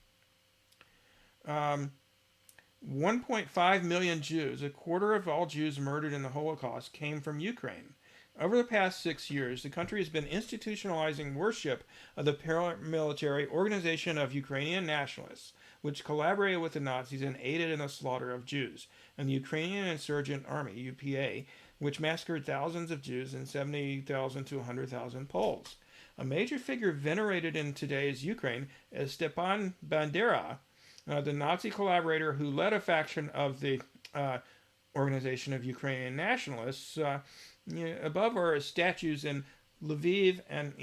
1.5 million Jews, a quarter of all Jews murdered in the Holocaust, came from Ukraine. Over the past 6 years, the country has been institutionalizing worship of the paramilitary Organization of Ukrainian Nationalists, which collaborated with the Nazis and aided in the slaughter of Jews, and the Ukrainian Insurgent Army, UPA, which massacred thousands of Jews and 70,000 to 100,000 Poles. A major figure venerated in today's Ukraine is Stepan Bandera, the Nazi collaborator who led a faction of the Organization of Ukrainian Nationalists. Above are statues in Lviv and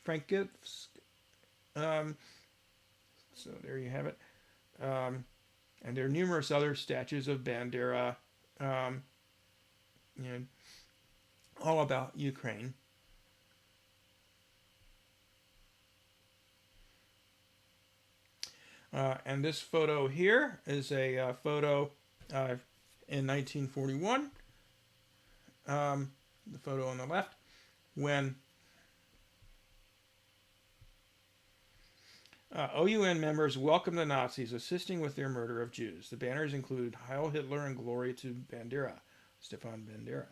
Frankivsk. So there you have it. And there are numerous other statues of Bandera, all about Ukraine. And this photo here is a photo in 1941. The photo on the left, when OUN members welcomed the Nazis, assisting with their murder of Jews. The banners include Heil Hitler and Glory to Bandera, Stepan Bandera.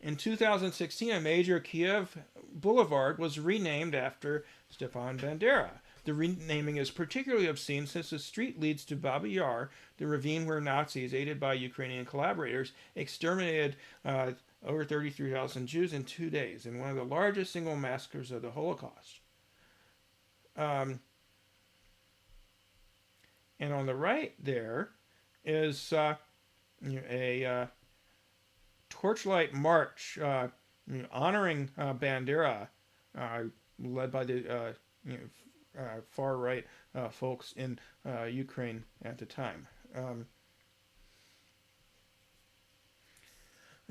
In 2016, a major Kiev boulevard was renamed after Stepan Bandera. The renaming is particularly obscene since the street leads to Baba Yar, the ravine where Nazis, aided by Ukrainian collaborators, exterminated over 33,000 Jews in 2 days in one of the largest single massacres of the Holocaust. And on the right there is a torchlight march honoring Bandera, led by the far right folks in Ukraine at the time.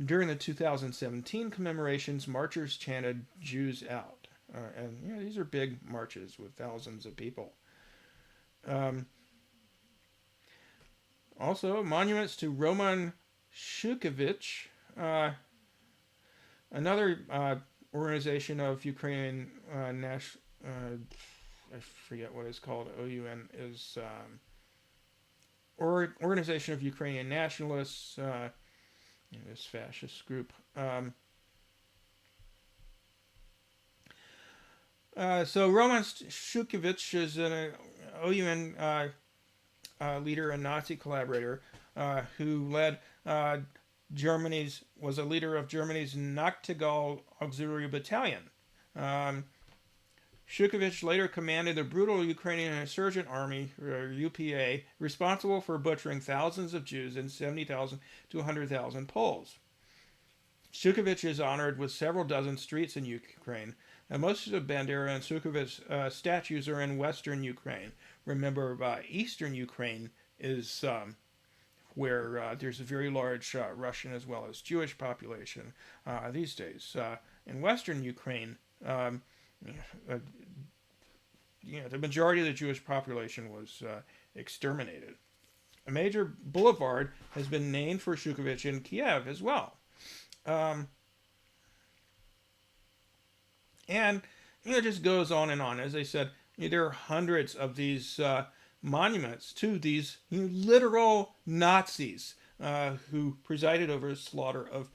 During the 2017 commemorations, marchers chanted "Jews out," and these are big marches with thousands of people. Also, monuments to Roman Shukevich, another organization of Ukrainian I forget what it's called. OUN is Organization of Ukrainian Nationalists. This fascist group. So Roman Shukevich is an OUN leader and Nazi collaborator who led was a leader of Germany's Nachtigall Auxiliary Battalion. Shukevich later commanded the brutal Ukrainian Insurgent Army, or UPA, responsible for butchering thousands of Jews and 70,000 to 100,000 Poles. Shukevich is honored with several dozen streets in Ukraine, and most of the Bandera and Shukevich statues are in western Ukraine. Remember, eastern Ukraine is where there's a very large Russian as well as Jewish population these days. In western Ukraine, the majority of the Jewish population was exterminated. A major boulevard has been named for Shukevich in Kiev as well. And it just goes on and on. As I said, there are hundreds of these monuments to these literal Nazis who presided over the slaughter of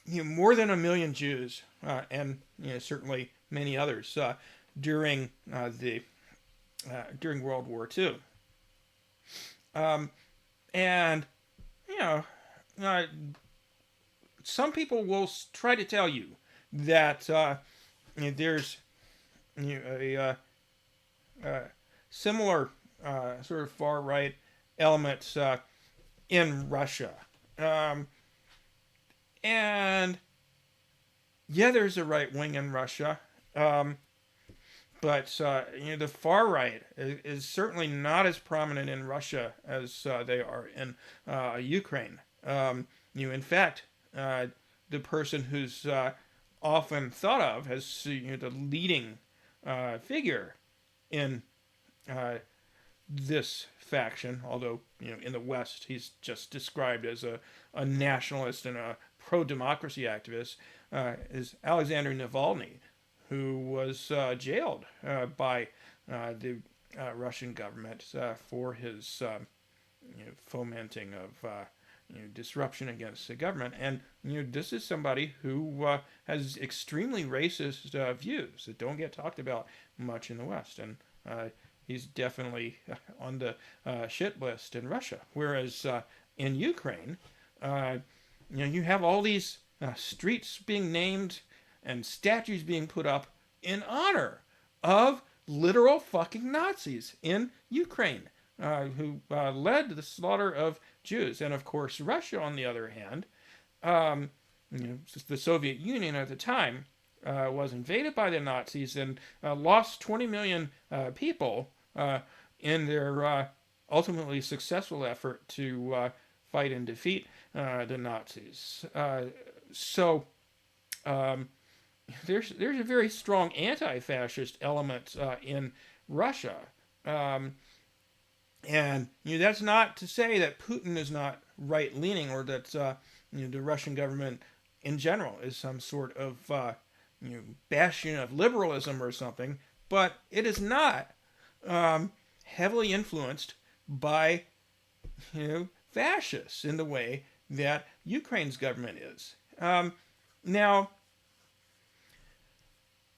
more than 1 million Jews and certainly many others during during World War II. And some people will try to tell you that there's a similar sort of far right elements in Russia. And yeah, there's a right wing in Russia, but the far right is certainly not as prominent in Russia as they are in Ukraine. In fact, the person who's often thought of as the leading figure in this faction, although in the West he's just described as a nationalist and a pro-democracy activist, is Alexander Navalny, who was jailed by the Russian government for his fomenting of disruption against the government. And this is somebody who has extremely racist views that don't get talked about much in the West, and he's definitely on the shit list in Russia. Whereas in Ukraine, you have all these streets being named and statues being put up in honor of literal fucking Nazis in Ukraine who led the slaughter of Jews. And of course, Russia, on the other hand, the Soviet Union at the time was invaded by the Nazis and lost 20 million people in their ultimately successful effort to fight and defeat the Nazis. So there's a very strong anti-fascist element in Russia. And that's not to say that Putin is not right-leaning or that the Russian government in general is some sort of bastion of liberalism or something, but it is not heavily influenced by fascists in the way that Ukraine's government is. Now,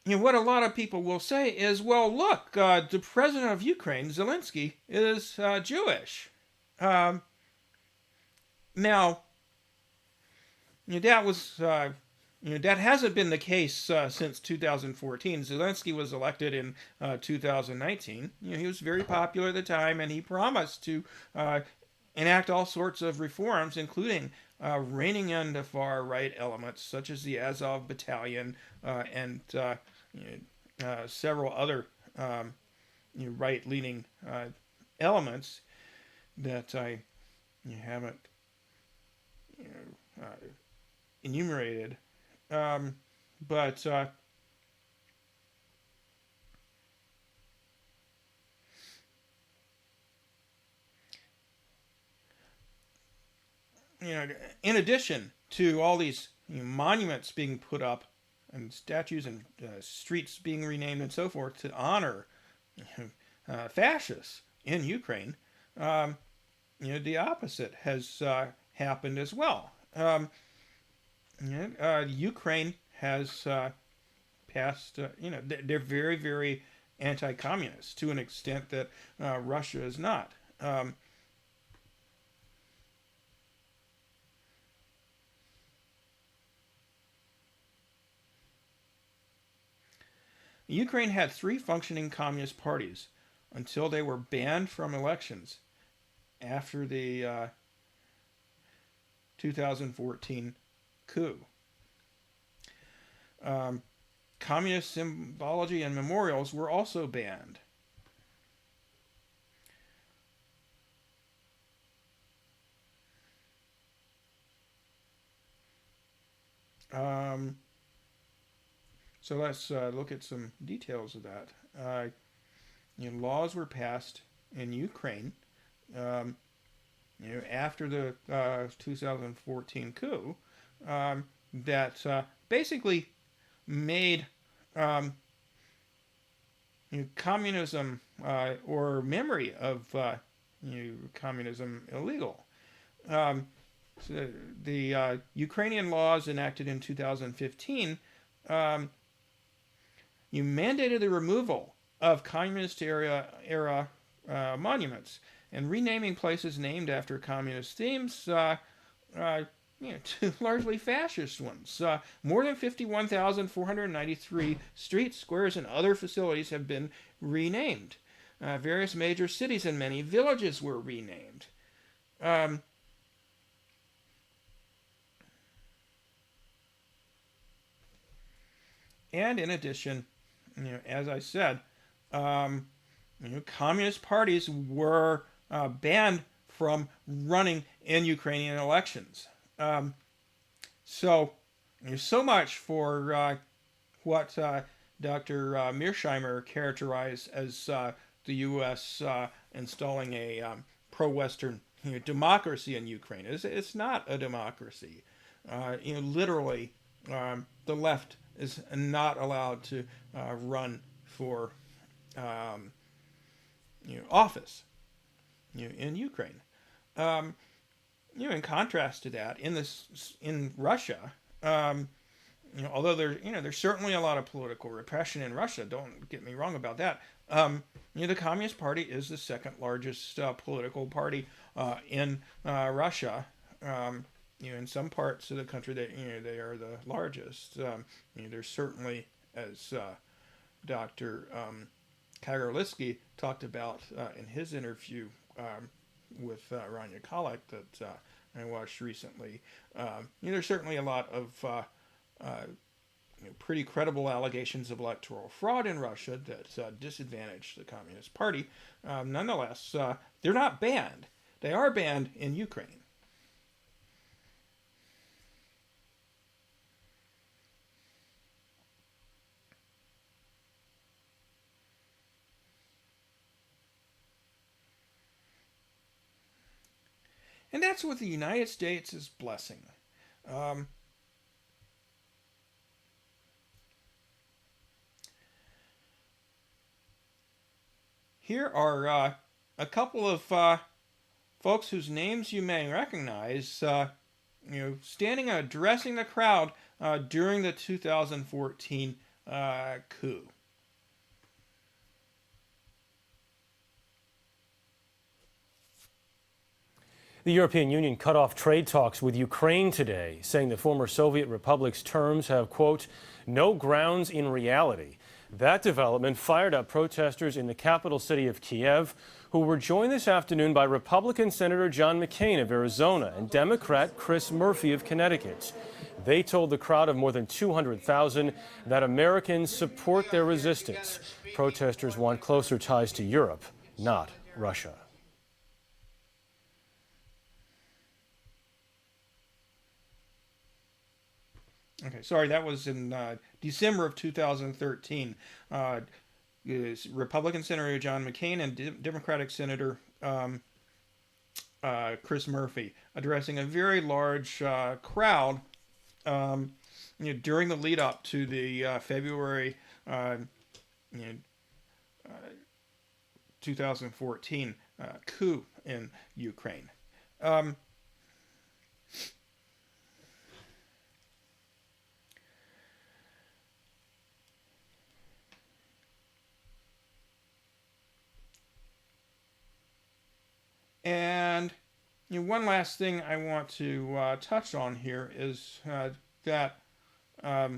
what a lot of people will say is, well, look, the president of Ukraine, Zelensky, is Jewish. Now, that was that hasn't been the case since 2014. Zelensky was elected in 2019. He was very popular at the time, and he promised to enact all sorts of reforms, including reining in the far right elements, such as the Azov Battalion and several other right-leaning elements that I haven't enumerated. But in addition to all these monuments being put up and statues and streets being renamed and so forth to honor fascists in Ukraine, the opposite has happened as well. Ukraine has passed. They're very, very anti-communist to an extent that Russia is not. Ukraine had 3 functioning communist parties until they were banned from elections after the 2014 coup. Communist symbology and memorials were also banned. So let's look at some details of that. Laws were passed in Ukraine after the 2014 coup that basically made communism or memory of communism illegal. So the Ukrainian laws enacted in 2015 mandated the removal of communist era monuments and renaming places named after communist themes to largely fascist ones. More than 51,493 streets, squares, and other facilities have been renamed. Various major cities and many villages were renamed. And in addition, as I said, communist parties were banned from running in Ukrainian elections. So much for what Dr. Mearsheimer characterized as the U.S. Installing a pro-Western democracy in Ukraine. It's not a democracy. Literally, the left is not allowed to run for office in Ukraine. In contrast to that, in Russia, although there's certainly a lot of political repression in Russia. Don't get me wrong about that. The Communist Party is the second largest political party in Russia. In some parts of the country, they are the largest. There's certainly, as Dr. Kagarlitsky talked about in his interview with Rania Khalek that I watched recently. There's certainly a lot of pretty credible allegations of electoral fraud in Russia that disadvantage the Communist Party. Nonetheless, they're not banned. They are banned in Ukraine. And that's what the United States is blessing. Here are a couple of folks whose names you may recognize, standing and addressing the crowd during the 2014 coup. The European Union cut off trade talks with Ukraine today, saying the former Soviet republic's terms have, quote, no grounds in reality. That development fired up protesters in the capital city of Kiev, who were joined this afternoon by Republican Senator John McCain of Arizona and Democrat Chris Murphy of Connecticut. They told the crowd of more than 200,000 that Americans support their resistance. Protesters want closer ties to Europe, not Russia. Okay, sorry, that was in December of 2013. Republican Senator John McCain and Democratic Senator Chris Murphy addressing a very large crowd during the lead up to the February 2014 coup in Ukraine. And one last thing I want to touch on here is that Mr.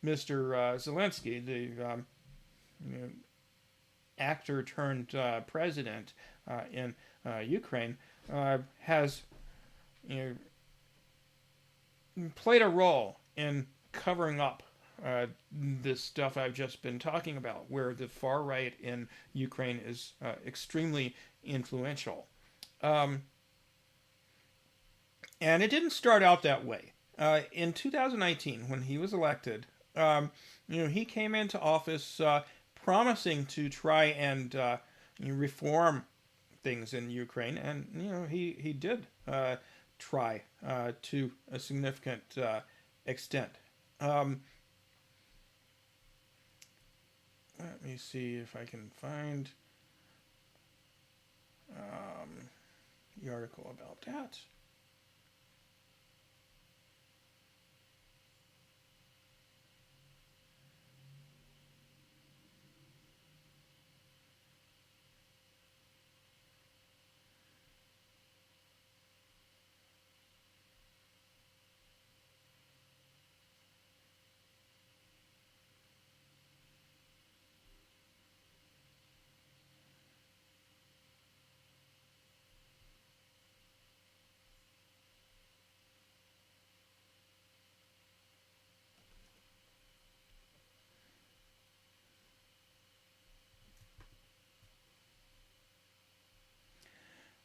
Zelensky, the you know, actor turned president in Ukraine, has played a role in covering up this stuff I've just been talking about, where the far right in Ukraine is extremely influential. And it didn't start out that way. In 2019, when he was elected, he came into office promising to try and reform things in Ukraine, and he did try to a significant extent. Let me see if I can find the article about that.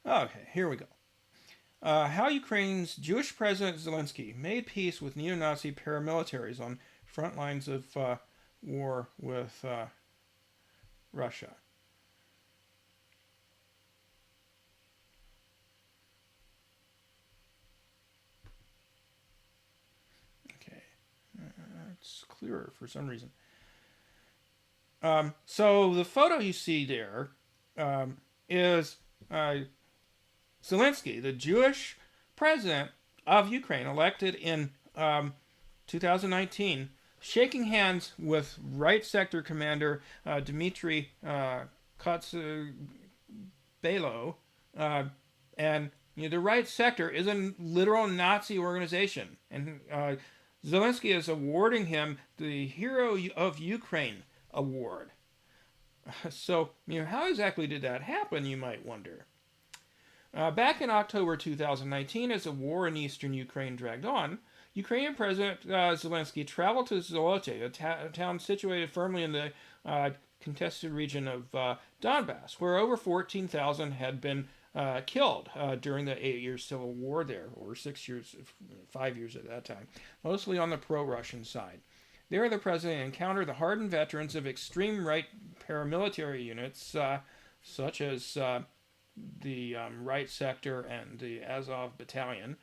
Okay, here we go. How Ukraine's Jewish President Zelensky made peace with neo-Nazi paramilitaries on front lines of war with Russia. Okay, it's clearer for some reason. So the photo you see there is Zelensky, the Jewish president of Ukraine, elected in 2019, shaking hands with Right Sector Commander Dmitry Kotzebalo. And the Right Sector is a literal Nazi organization. And Zelensky is awarding him the Hero of Ukraine award. So, how exactly did that happen, you might wonder? Back in October 2019, as the war in eastern Ukraine dragged on, Ukrainian President Zelensky traveled to Zolote, a town situated firmly in the contested region of Donbass, where over 14,000 had been killed during the 8-year civil war there, or 6 years, 5 years at that time, mostly on the pro-Russian side. There, the president encountered the hardened veterans of extreme right paramilitary units, such as the Right Sector and the Azov Battalion,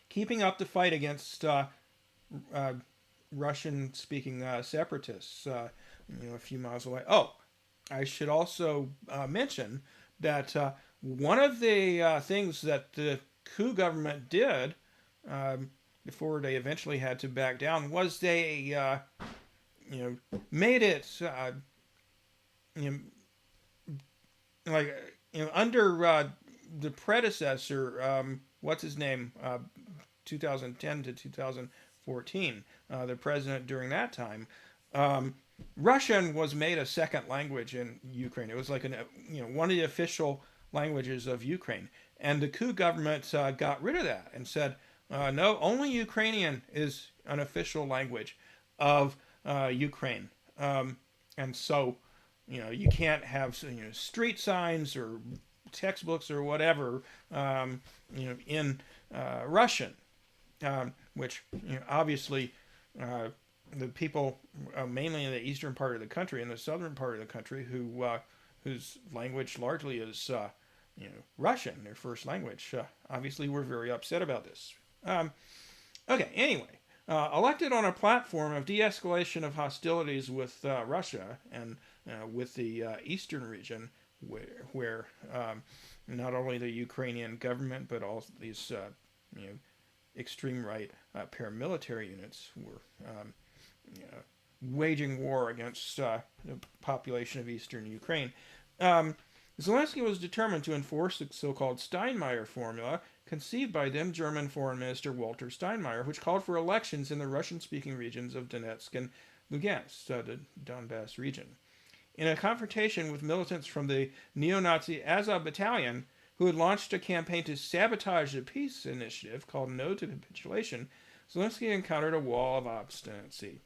keeping up the fight against Russian-speaking separatists, a few miles away. Oh, I should also mention that one of the things that the Coup government did before they eventually had to back down was they, made it, under the predecessor, what's his name, 2010 to 2014, the president during that time, Russian was made a second language in Ukraine. It was like one of the official languages of Ukraine, and the Coup government got rid of that and said, no, only Ukrainian is an official language of Ukraine, and so you can't have street signs or textbooks or whatever in Russian, which obviously the people mainly in the eastern part of the country and the southern part of the country whose language largely is Russian, their first language, obviously were very upset about this. Okay, anyway, elected on a platform of de-escalation of hostilities with Russia and with the eastern region, where not only the Ukrainian government but all these extreme right paramilitary units were waging war against the population of eastern Ukraine. Zelensky was determined to enforce the so-called Steinmeier formula, conceived by then German Foreign Minister Walter Steinmeier, which called for elections in the Russian-speaking regions of Donetsk and Lugansk, the Donbass region. In a confrontation with militants from the neo-Nazi Azov Battalion, who had launched a campaign to sabotage the peace initiative called No to Capitulation, Zelensky encountered a wall of obstinacy.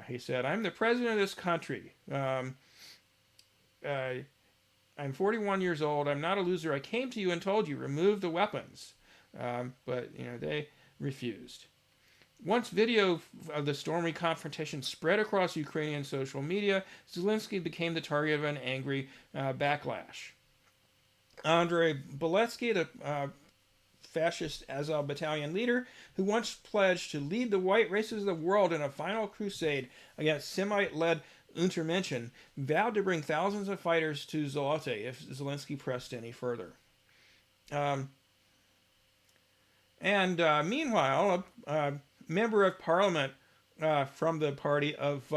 He said, "I'm the president of this country. I'm 41 years old. I'm not a loser. I came to you and told you, remove the weapons." But they refused. Once video of the stormy confrontation spread across Ukrainian social media, Zelensky became the target of an angry backlash. Andrei Beletsky, the fascist Azov battalion leader, who once pledged to lead the white races of the world in a final crusade against Semite-led Untermenschen, vowed to bring thousands of fighters to Zolote if Zelensky pressed any further. Meanwhile, a member of parliament from the party of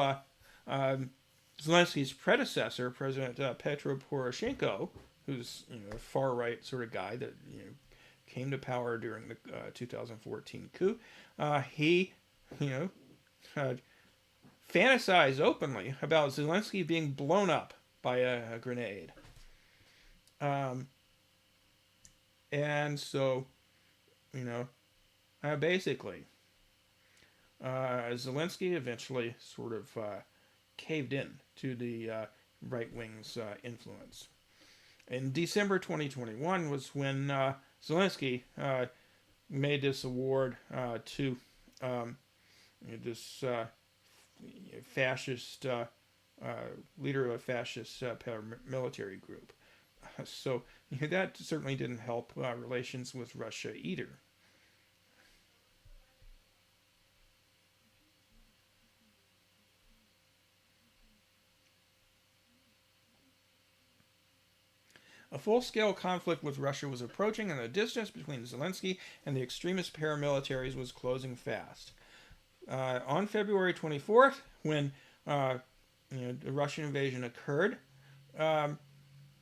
Zelensky's predecessor, President Petro Poroshenko, who's a far-right sort of guy that came to power during the 2014 coup, he fantasized openly about Zelensky being blown up by a grenade. And so, basically, Zelensky eventually sort of caved in to the right wing's influence. In December 2021 was when Zelensky made this award to this fascist leader of a fascist paramilitary group. So that certainly didn't help relations with Russia either. A full-scale conflict with Russia was approaching, and the distance between Zelensky and the extremist paramilitaries was closing fast. On February 24th, when the Russian invasion occurred,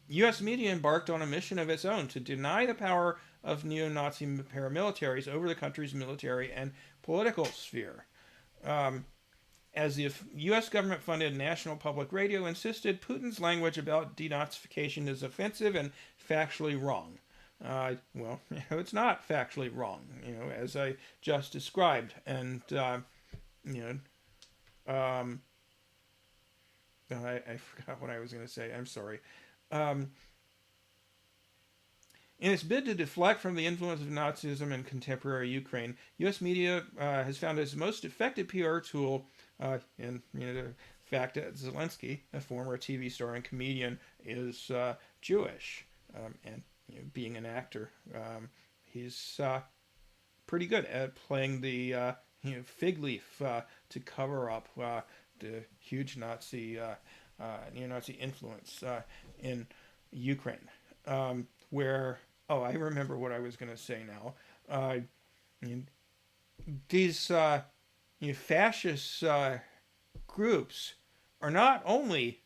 U.S. media embarked on a mission of its own to deny the power of neo-Nazi paramilitaries over the country's military and political sphere. As the U.S. government-funded National Public Radio insisted, Putin's language about denazification is offensive and factually wrong. Well, it's not factually wrong, as I just described. And, I forgot what I was going to say. I'm sorry. In its bid to deflect from the influence of Nazism in contemporary Ukraine, U.S. media has found its most effective PR tool in the fact that Zelensky, a former TV star and comedian, is Jewish, and being an actor, he's pretty good at playing the fig leaf to cover up the huge Nazi neo-Nazi influence in Ukraine, where I remember what I was going to say now. These fascist groups are not only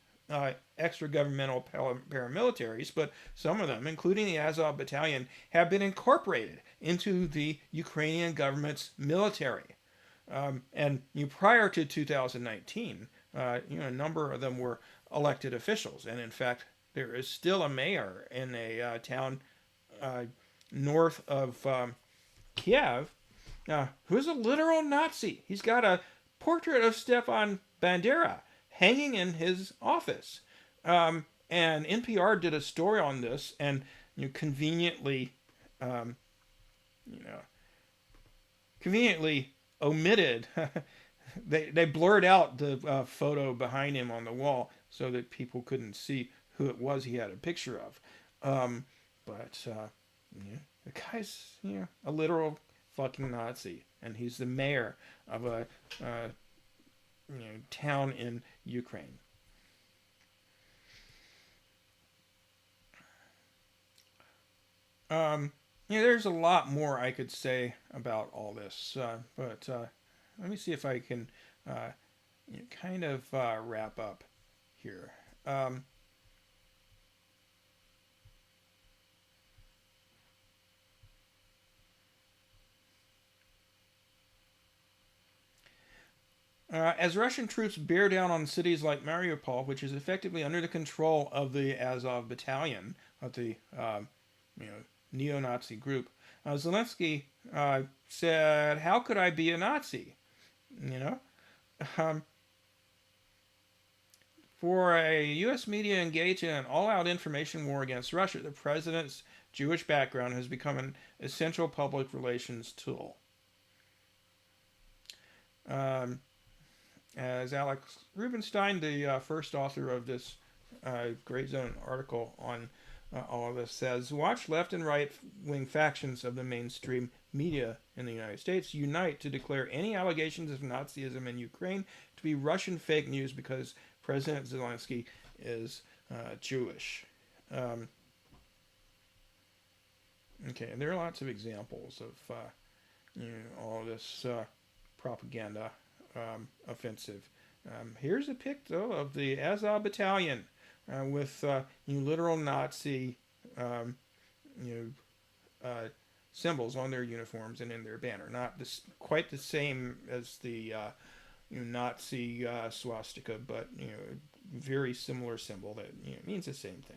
extra-governmental paramilitaries, but some of them, including the Azov Battalion, have been incorporated into the Ukrainian government's military. And prior to 2019, a number of them were elected officials. And in fact, there is still a mayor in a town north of Kiev who's a literal Nazi. He's got a portrait of Stepan Bandera hanging in his office. And NPR did a story on this and conveniently omitted they blurred out the photo behind him on the wall so that people couldn't see who it was he had a picture of. But the guy's a literal fucking Nazi, and he's the mayor of a town in Ukraine. There's a lot more I could say about all this, but let me see if I can kind of wrap up here. As Russian troops bear down on cities like Mariupol, which is effectively under the control of the Azov battalion, of the you know, neo-Nazi group, Zelensky said, "How could I be a Nazi?" You know, um, for a U.S. media engaged in an all-out information war against Russia, the president's Jewish background has become an essential public relations tool. As Alex Rubinstein, the first author of this Gray Zone article on all of this, says, watch left and right wing factions of the mainstream media in the United States unite to declare any allegations of Nazism in Ukraine to be Russian fake news because President Zelensky is Jewish. Okay, and there are lots of examples of all this propaganda offensive. Here's a pic, though, of the Azov battalion with literal Nazi symbols on their uniforms and in their banner. Not quite the same as the Nazi swastika, but very similar symbol that means the same thing.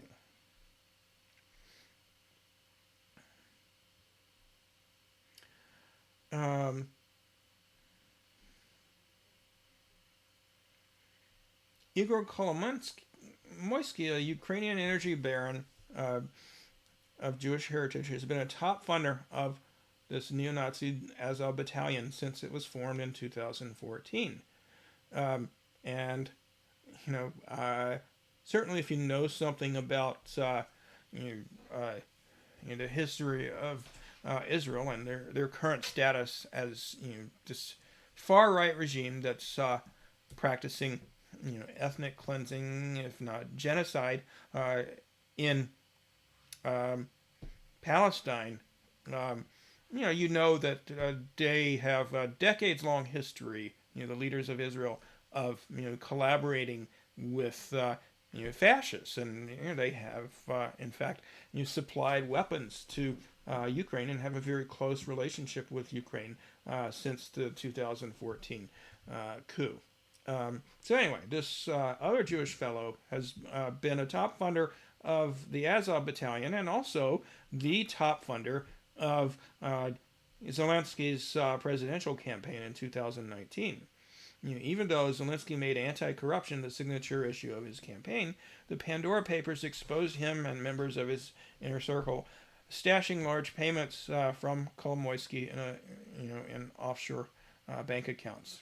Igor Kolomoisky, a Ukrainian energy baron of Jewish heritage, has been a top funder of this neo-Nazi Azov battalion since it was formed in 2014. And, certainly if you know something about the history of Israel and their current status as this far-right regime that's practicing ethnic cleansing, if not genocide, in Palestine. You know that they have a decades-long history, the leaders of Israel, of collaborating with fascists, and they have, in fact, supplied weapons to Ukraine and have a very close relationship with Ukraine since the 2014 coup. So anyway, this other Jewish fellow has been a top funder of the Azov battalion and also the top funder of Zelensky's presidential campaign in 2019. Even though Zelensky made anti-corruption the signature issue of his campaign, the Pandora Papers exposed him and members of his inner circle stashing large payments from Kolomoisky in offshore bank accounts.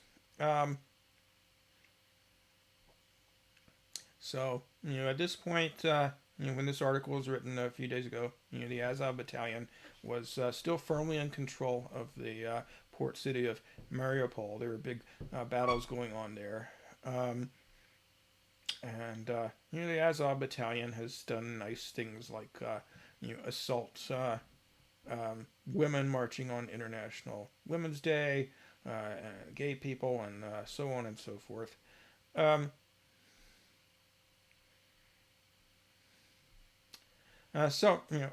So, at this point, when this article was written a few days ago, the Azov battalion was still firmly in control of the port city of Mariupol. There were big battles going on there. The Azov battalion has done nice things like, assault women marching on International Women's Day, gay people, and so on and so forth.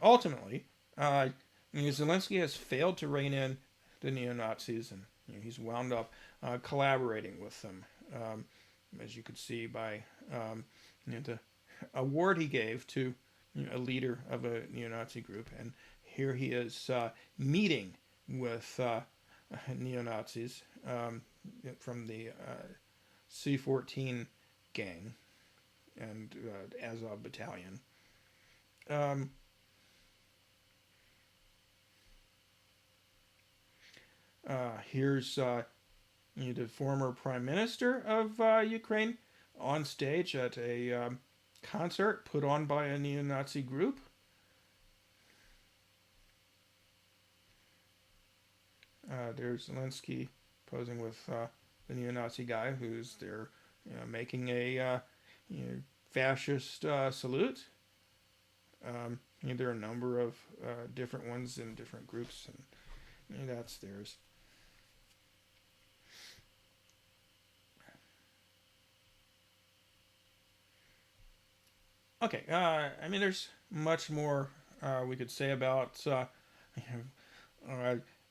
Ultimately, Zelensky has failed to rein in the neo-Nazis, and he's wound up collaborating with them, as you could see by the award he gave to a leader of a neo-Nazi group. And here he is meeting with neo-Nazis from the C-14 gang and Azov battalion. Here's the former prime minister of Ukraine on stage at a concert put on by a neo-Nazi group. There's Zelensky posing with the neo-Nazi guy who's there, making a fascist salute. There are a number of different ones in different groups, and that's theirs. Okay, there's much more we could say about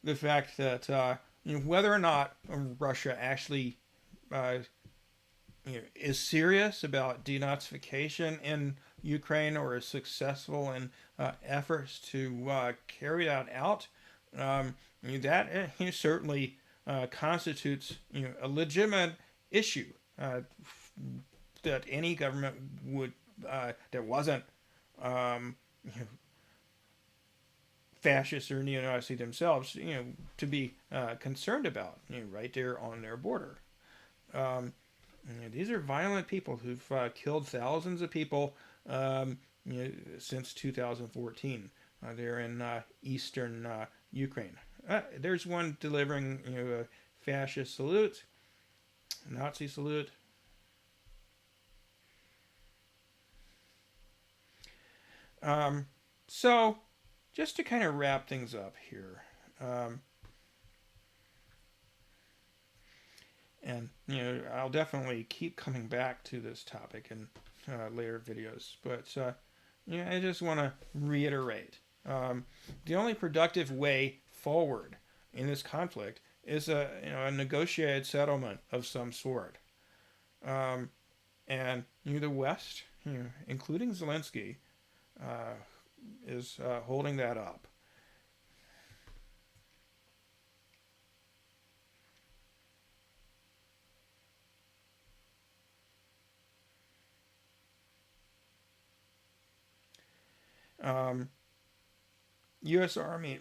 the fact that whether or not Russia actually is serious about denazification in Ukraine or is successful in efforts to carry that out, that certainly constitutes a legitimate issue that any government would that wasn't fascist or neo-Nazi themselves, to be concerned about, right there on their border. These are violent people who've killed thousands of people since 2014. They're in eastern Ukraine. There's one delivering a fascist salute, Nazi salute. So, just to kind of wrap things up here, and I'll definitely keep coming back to this topic in later videos, but I just want to reiterate: the only productive way forward in this conflict is a negotiated settlement of some sort, and the West, including Zelensky, is holding that up.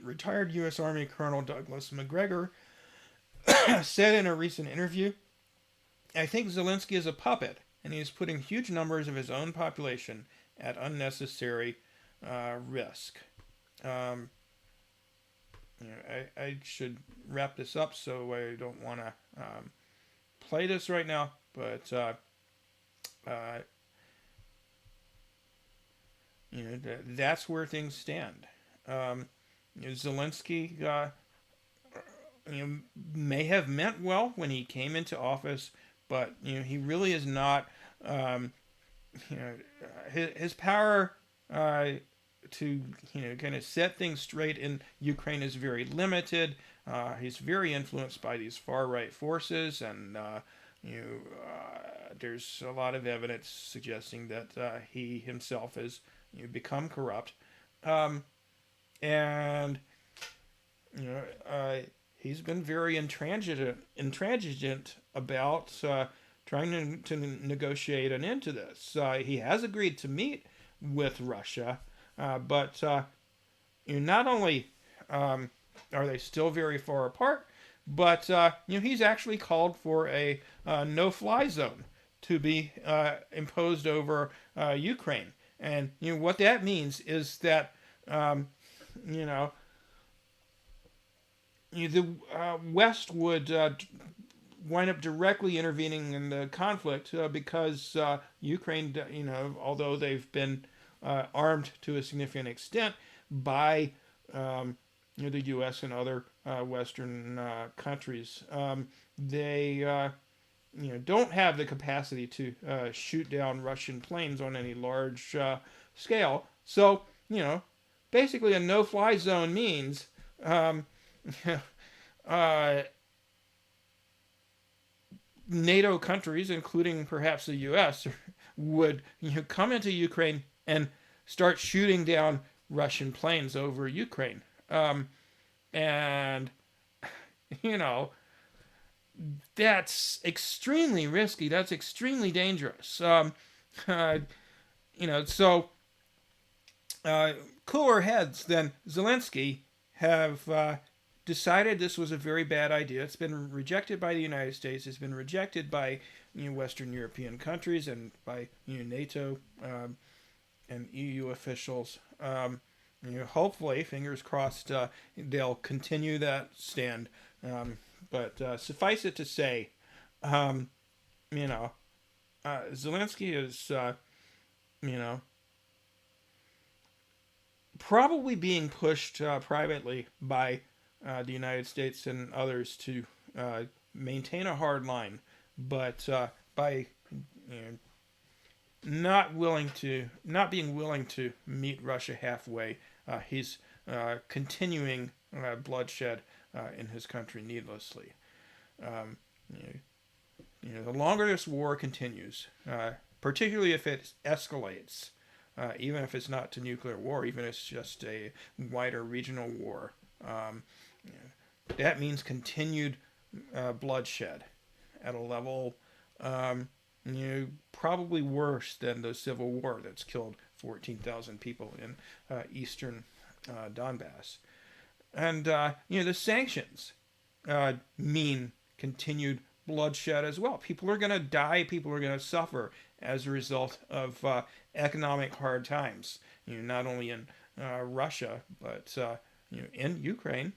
Retired U.S. Army Colonel Douglas McGregor said in a recent interview, "I think Zelensky is a puppet, and he is putting huge numbers of his own population at unnecessary risk." I should wrap this up, so I don't want to play this right now, but that's where things stand. Zelensky may have meant well when he came into office, but he really is not. His power to kind of set things straight in Ukraine is very limited. He's very influenced by these far right forces, and there's a lot of evidence suggesting that he himself has become corrupt, and he's been very intransigent about trying to negotiate an end to this. He has agreed to meet with Russia, but not only are they still very far apart, but he's actually called for a no-fly zone to be imposed over Ukraine, and what that means is that the West would wind up directly intervening in the conflict because Ukraine, although they've been armed to a significant extent by the U.S. and other Western countries, they don't have the capacity to shoot down Russian planes on any large scale. So, basically a no-fly zone means NATO countries, including perhaps the U.S., would come into Ukraine and start shooting down Russian planes over Ukraine. And that's extremely risky. That's extremely dangerous. So cooler heads than Zelensky have decided this was a very bad idea. It's been rejected by the United States. It's been rejected by Western European countries and by NATO and EU officials. Hopefully, fingers crossed, they'll continue that stand. But suffice it to say, Zelensky is, probably being pushed privately by the United States and others to maintain a hard line, but by not being willing to meet Russia halfway, he's continuing bloodshed in his country needlessly. the longer this war continues, particularly if it escalates, even if it's not to nuclear war, even if it's just a wider regional war, that means continued bloodshed at a level probably worse than the Civil War that's killed 14,000 people in eastern Donbass. And, the sanctions mean continued bloodshed as well. People are going to die. People are going to suffer as a result of economic hard times. Not only in Russia, but in Ukraine,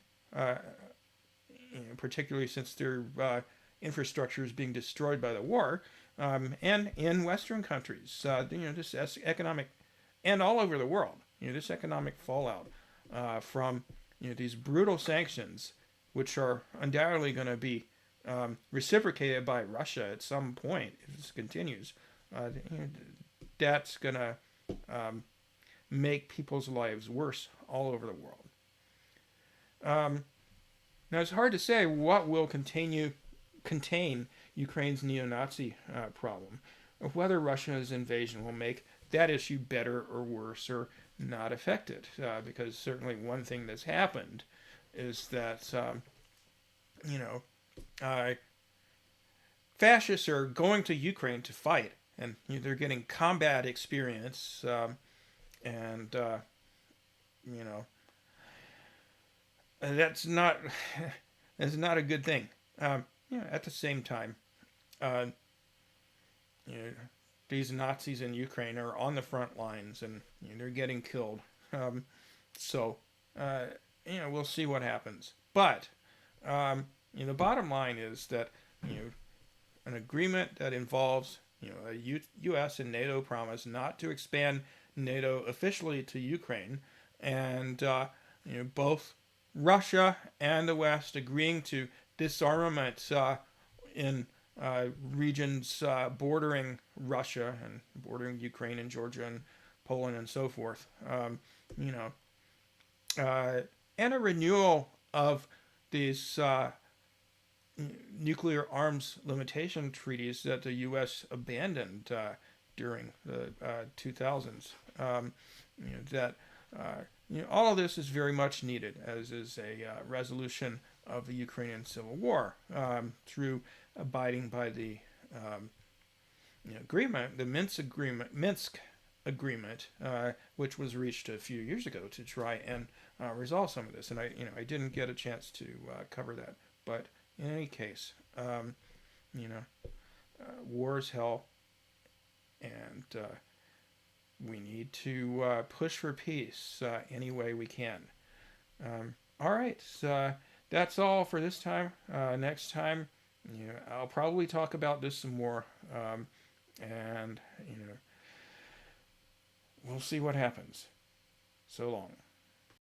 particularly since their infrastructure is being destroyed by the war, and in Western countries. This economic, and all over the world. This economic fallout from these brutal sanctions, which are undoubtedly going to be reciprocated by Russia at some point if this continues. That's going to make people's lives worse all over the world. Now it's hard to say what will contain Ukraine's neo-Nazi problem, or whether Russia's invasion will make that issue better or worse or not affected. Because certainly one thing that's happened is that fascists are going to Ukraine to fight, and they're getting combat experience, and that's not a good thing. At the same time, these Nazis in Ukraine are on the front lines, and they're getting killed. So we'll see what happens. But the bottom line is that an agreement that involves a U.S. and NATO promise not to expand NATO officially to Ukraine, and both Russia and the West agreeing to disarmament in regions bordering Russia and bordering Ukraine and Georgia and Poland and so forth, and a renewal of these nuclear arms limitation treaties that the U.S. abandoned during the 2000s. All of this is very much needed, as is a resolution of the Ukrainian Civil War through abiding by the agreement, the Minsk agreement, which was reached a few years ago to try and resolve some of this. And I didn't get a chance to cover that, but in any case, war is hell, and we need to push for peace any way we can. All right, so that's all for this time. Next time, I'll probably talk about this some more, and we'll see what happens. So long.